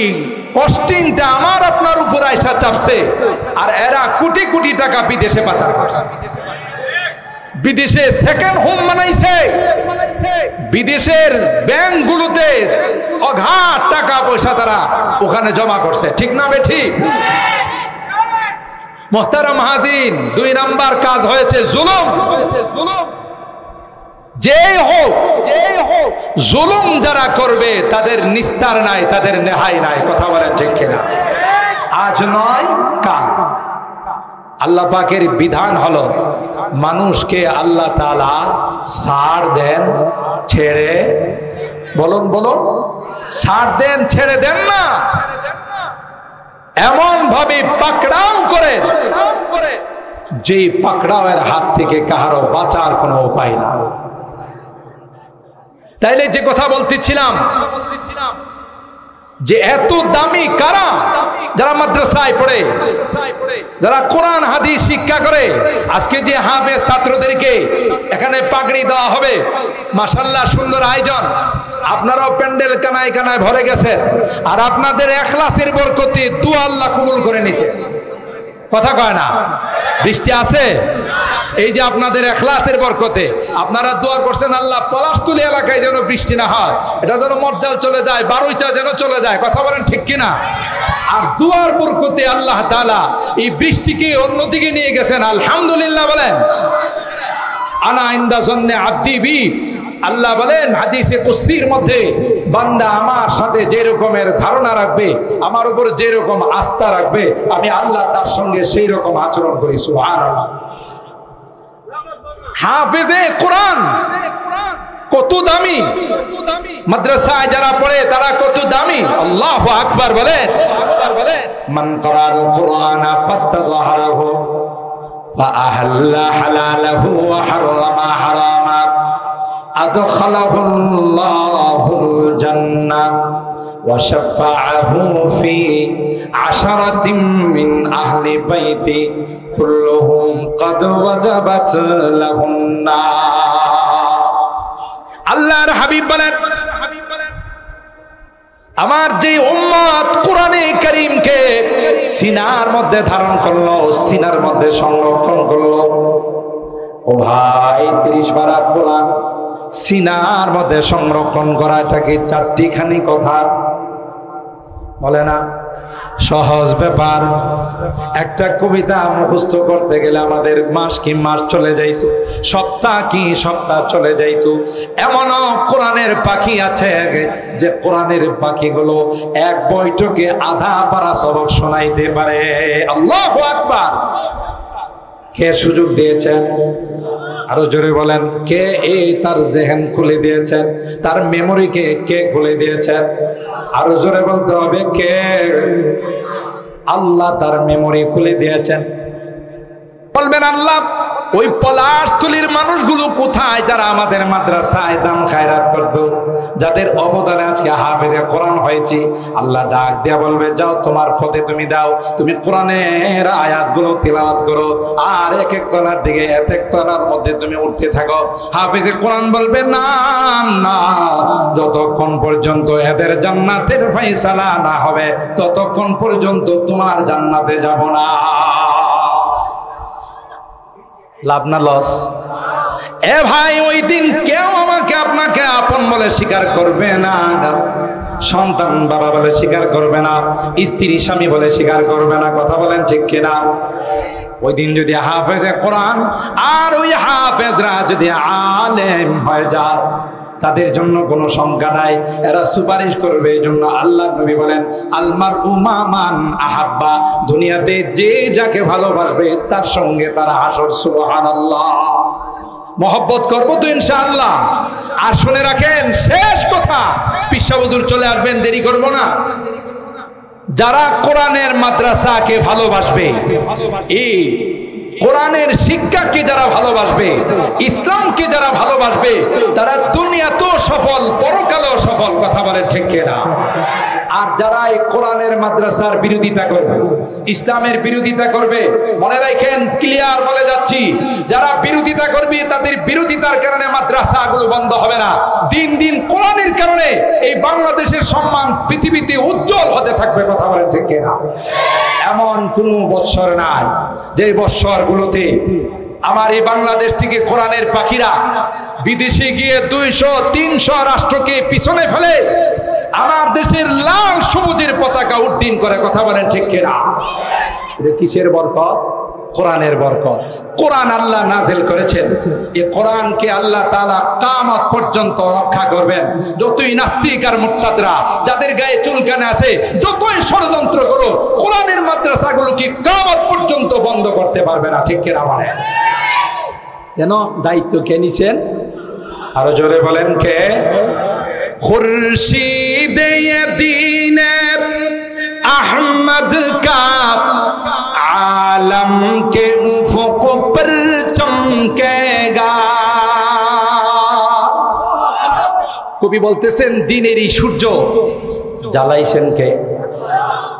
কস্টিংটা আমার আপনার উপর আইসা চাপছে, আর এরা কোটি কোটি টাকা বিদেশে পাচার করছে, বিদেশে সেকেন্ড হোম বানাইছে, বিদেশের ব্যাংকগুলোতে অগাধ টাকা পয়সা তারা ওখানে জমা করছে। ঠিক না বেঠিক? মুহতারাম হাজিরিন, 2 নাম্বার কাজ হয়েছে জুলুম। যেই হোক জুলুম যারা করবে, তাদের নিস্তার নাই, তাদের নেহাই নাই। কথা বলেন ঠিক কিনা? আজ নয় কাল আল্লাহ পাকের বিধান হলো, মানুষকে আল্লাহ তাআলা ছাড় দেন, ছেড়ে, বলুন ছাড় দেন, ছেড়ে দেন না। এমন ভাবে পাকড়াও করে যে পাকড়াওয়ের হাত থেকে কাহারও বাঁচার কোনো উপায় না। তাইলে যে কথা বলতেছিলাম, যে এত দামি কারা? যারা মাদ্রাসায় পড়ে, যারা কোরআন হাদিস শিক্ষা করে। আজকে যে হাফেজ ছাত্রদেরকে এখানে পাগড়ি দেওয়া হবে, মাশাআল্লাহ সুন্দর আয়োজন। আপনারাও প্যান্ডেল কানায় কানায় ভরে গেছেন, আর আপনাদের ইখলাসের বরকতে দুআ আল্লাহ কবুল করে নিছে। কথা কয় না? বৃষ্টি আছে? এই যে আপনাদের ইখলাসের বরকতে আপনারা দোয়া করছেন আল্লাহ পলাশতুলি এলাকায় যেন বৃষ্টি না হয়, এটা যেন মর্যাল চলে যায়, বারুইচা যেন চলে যায়, কথা বলেন ঠিক কিনা? আর দুয়ার বরকতে আল্লাহ তাআলা এই বৃষ্টিকে অন্যদিকে নিয়ে গেছেন, আলহামদুলিল্লাহ বলেন। আনা ইনদা জন্নে আব্দি বি, আল্লাহ বলেন হাদিসে কুদসির মধ্যে, বান্দা আমার সাথে যে রকমের ধারণা রাখবে, আমার উপর যে রকম আস্থা রাখবে, আমি আল্লাহ তার সঙ্গে সেই রকম আচরণ করি। সুবহানাল্লাহ। হাফেজে কোরআন কত দামি, মাদ্রাসায় যারা পড়ে তারা কত দামি। আল্লাহু আকবার বলেন। মান ক্বরাল কুরআনা ফাস্তাযহারাহু ফাআহাল্লা হালালাহু ওয়া হাররামা হারামা আদখালাহুল্লাহুল জান্নাহ ওয়া শাফাআহু ফি আশারাতিন মিন আহলি বাইতি কুল্লুহুম ক্বাদ ওয়াজাবাত লাহুন নার। আল্লাহর হাবিব বলেন, আমার যে উম্মত কোরআনে কারীমকে সিনার মধ্যে ধারণ করলো, সিনার মধ্যে সংরক্ষণ করলো, ও ভাই 30 পারা কোরআন সিনার মধ্যে সংরক্ষণ করা, এটাকে চারটিখানি কথা বলে না, সহজ ব্যাপার। একটা কবিতা মুখস্থ করতে গেলে আমাদের মাস কি মাস চলে যাইতো, সপ্তাহ কি সপ্তাহ চলে যাইতো। এমনও কোরআনের পাখি আছে যে কোরআনের পাখিগুলো এক বৈঠকে আধা পারা সবক শোনাইতে পারে। আল্লাহু আকবার। কে সুযোগ দিয়েছেন? আরো জোরে বলেন, কে এই তার জেহেন খুলে দিয়েছেন, তার মেমোরিকে কে খুলে দিয়েছেন? আরো জোরে বলতে হবে, কে? আল্লাহ তার মেমোরি খুলে দিয়েছেন। বলবেন আল্লাহ, ওই পলাশতুলির মানুষগুলো কোথায় যারা আমাদের মাদ্রাসায় দান খায়রাত করত, যাদের অবদানে আজকে হাফেজে কোরআন হয়েছি? আল্লাহ ডাক দিয়া বলবে, যাও তোমার পথে তুমি দাও, তুমি কোরআনের আয়াতগুলো তিলাওয়াত করো, আর এক এক তলার দিকে এক এক তলার মধ্যে তুমি উঠতে থাকো। হাফেজে কোরআন বলবে, না না, যতক্ষণ পর্যন্ত এদের জান্নাতের ফয়সালা না হবে ততক্ষণ পর্যন্ত তোমার জান্নাতে যাব না। লাভ না লস? এ ভাই, ওই দিন কেউ আমাকে আপনাকে আপন বলে স্বীকার করবে না, সন্তান বাবা বলে স্বীকার করবে না, স্ত্রী স্বামী বলে স্বীকার করবে না, কথা বলেন ঠিক কিনা? ওই দিন যদি হাফেজে কোরআন আর ওই হাফেজরা যদি আলেম হয়ে যায়, তাদের জন্য কোনো সংখ্যা নাই, এরা সুপারিশ করবে। এই জন্য আল্লাহ নবী বলেন, আলমার উমামান আহাব্বা, দুনিয়াতে যে যাকে ভালোবাসবে তার সঙ্গে তার হাসর। সুবহানাল্লাহ। মহব্বত করবো তো ইনশাআল্লাহ। আর শুনে রাখেন, শেষ কথা, পিসা হুজুর চলে আসবেন, দেরি করবো না। যারা কোরআনের মাদ্রাসাকে ভালোবাসবে, এই কোরআনের শিক্ষাকে যারা ভালোবাসবে, ইসলামকে যারা ভালোবাসবে, তারা দুনিয়াতেও সফল, পরকালেও সফল, কথা বলেন ঠিক কিনা? আর যারা এই কোরআনের মাদ্রাসার বিরোধিতা করবে, ইসলামের বিরোধিতা করবে, মনে রাখেন, ক্লিয়ার বলে যাচ্ছি, যারা বিরোধিতা করবে তাদের বিরোধিতার কারণে মাদ্রাসাগুলো বন্ধ হবে না। দিন দিন কোরআনের কারণে এই বাংলাদেশের সম্মান পৃথিবীতে উজ্জ্বল হতে থাকবে, কথা বলেন ঠিক কিনা? এমন কোন বৎসর নাই যে বৎসরগুলোতে আমার এই বাংলাদেশ থেকে কোরআনের পাখিরা বিদেশে গিয়ে 200-300 রাষ্ট্রকে পিছনে ফেলে আমার দেশের লাল সবুজের পতাকা উড্ডীন করে, কথা বলেন ঠিক কিনা? এটা কিসের বরকত? কোরআনের বরকত। কোরআন আল্লাহ নাজিল করেছেন, এই কোরআনকে আল্লাহ তাআলা কিয়ামত পর্যন্ত রক্ষা করবেন। যতই নাস্তিক আর মুরতাদরা যাদের গায়ে চুলকানি আছে, যতই ষড়যন্ত্র করো, কোরআনের মাদ্রাসাগুলো কি কিয়ামত পর্যন্ত বন্ধ করতে পারবে না, ঠিক কিনা বলেন? কেন? দায়িত্ব কে নিছেন? আরো জোরে বলেন, কে? খুরশিদে দ্বীন अहमद का आलम के उफ़क़ पर चमकेगा। কবি বলতেছেন, দিনেরই সূর্য জ্বালাইছেন কে?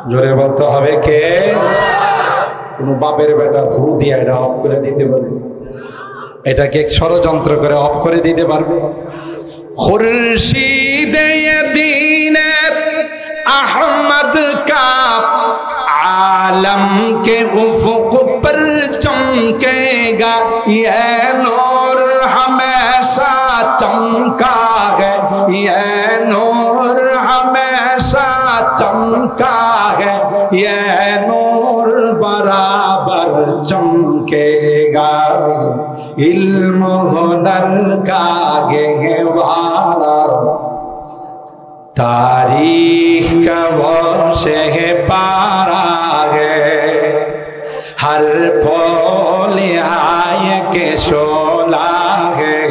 জোরে বলতে হবে, কে? কোন বাপের বেটা ফু দিয়ে এটা অফ করে দিতে পারবে? এটাকে ষড়যন্ত্র করে অফ করে দিতে পারবে? খুরশিদে দ্বীন अहमद का आलम के उफ़ुक़ पर चमकेगा ये नूर हमेशा चमका है, ये नूर हमेशा चमका है, ये नूर बराबर चमकेगा। इल्म हुनर का गहवारा तारीख का वो शहपारा है, हर फूल आय के शोला है,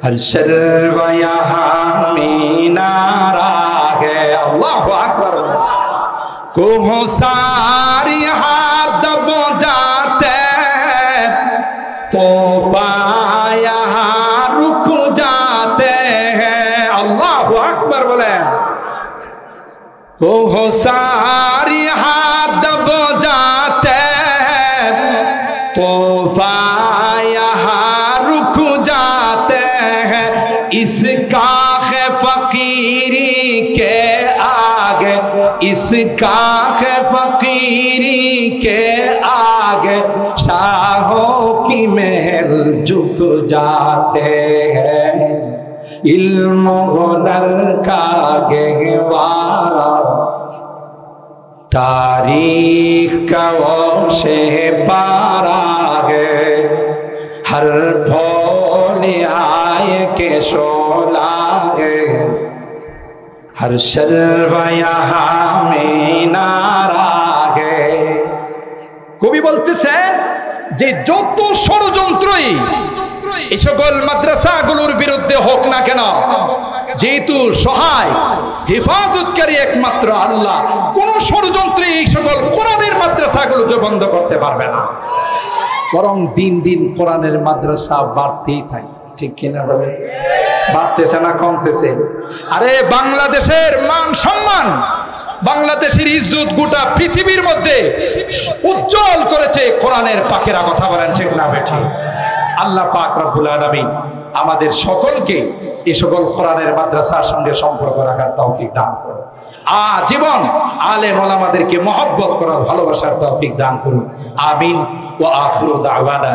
हर शर्व यहाँ मीनारा है। अल्लाहु अकबर। कोहसार यहाँ दब जाते, तोहफा यहाँ रुक जाते हैं। अल्लाहु अकबर बोले। कोहसार यहाँ दब जाते, तोहफा यहाँ रुक जाते हैं। इसका है फकीरी के आगे, इसका है फकीरी के आगे, शाहों की महल झुक जाते हैं। इल्म हुनर का गहवारा तारीख का वो शहपारा है, हर फूल आय के शोला है, हर शर्व यहाँ मीनारा है। কবি বলতেছেন যে যত ষড়যন্ত্রই এই সকল মাদ্রাসাগুলোর বিরুদ্ধে হোক না কেন, যেহেতু সহায় হেফাজতকারী একমাত্র আল্লাহ, কোন ষড়যন্ত্রী এই সকল কোরআনের মাদ্রাসাগুলোকে বন্ধ করতে পারবে না। বরং দিন দিন কোরআনের মাদ্রাসা বাড়তেই থাকে। ঠিক কিনা বলে? বাড়তেছে না কমতেছে? আরে বাংলাদেশের মান সম্মান, বাংলাদেশের ইজ্জত গোটা পৃথিবীর মধ্যে উজ্জ্বল করেছে কোরআনের পাকেরা। কথা বলেন ঠিক না বেঠিক? আল্লাহ পাক রব্বুল আলামিন আমাদের সকলকে এই সকল কোরআনের মাদ্রাসার সঙ্গে সম্পর্ক রাখার তৌফিক দান করুন। আজীবন আলেম ওলামাদেরকে মহব্বত করার, ভালোবাসার তৌফিক দান করুন। আমিন। ওয়া আখিরু দাওয়ানা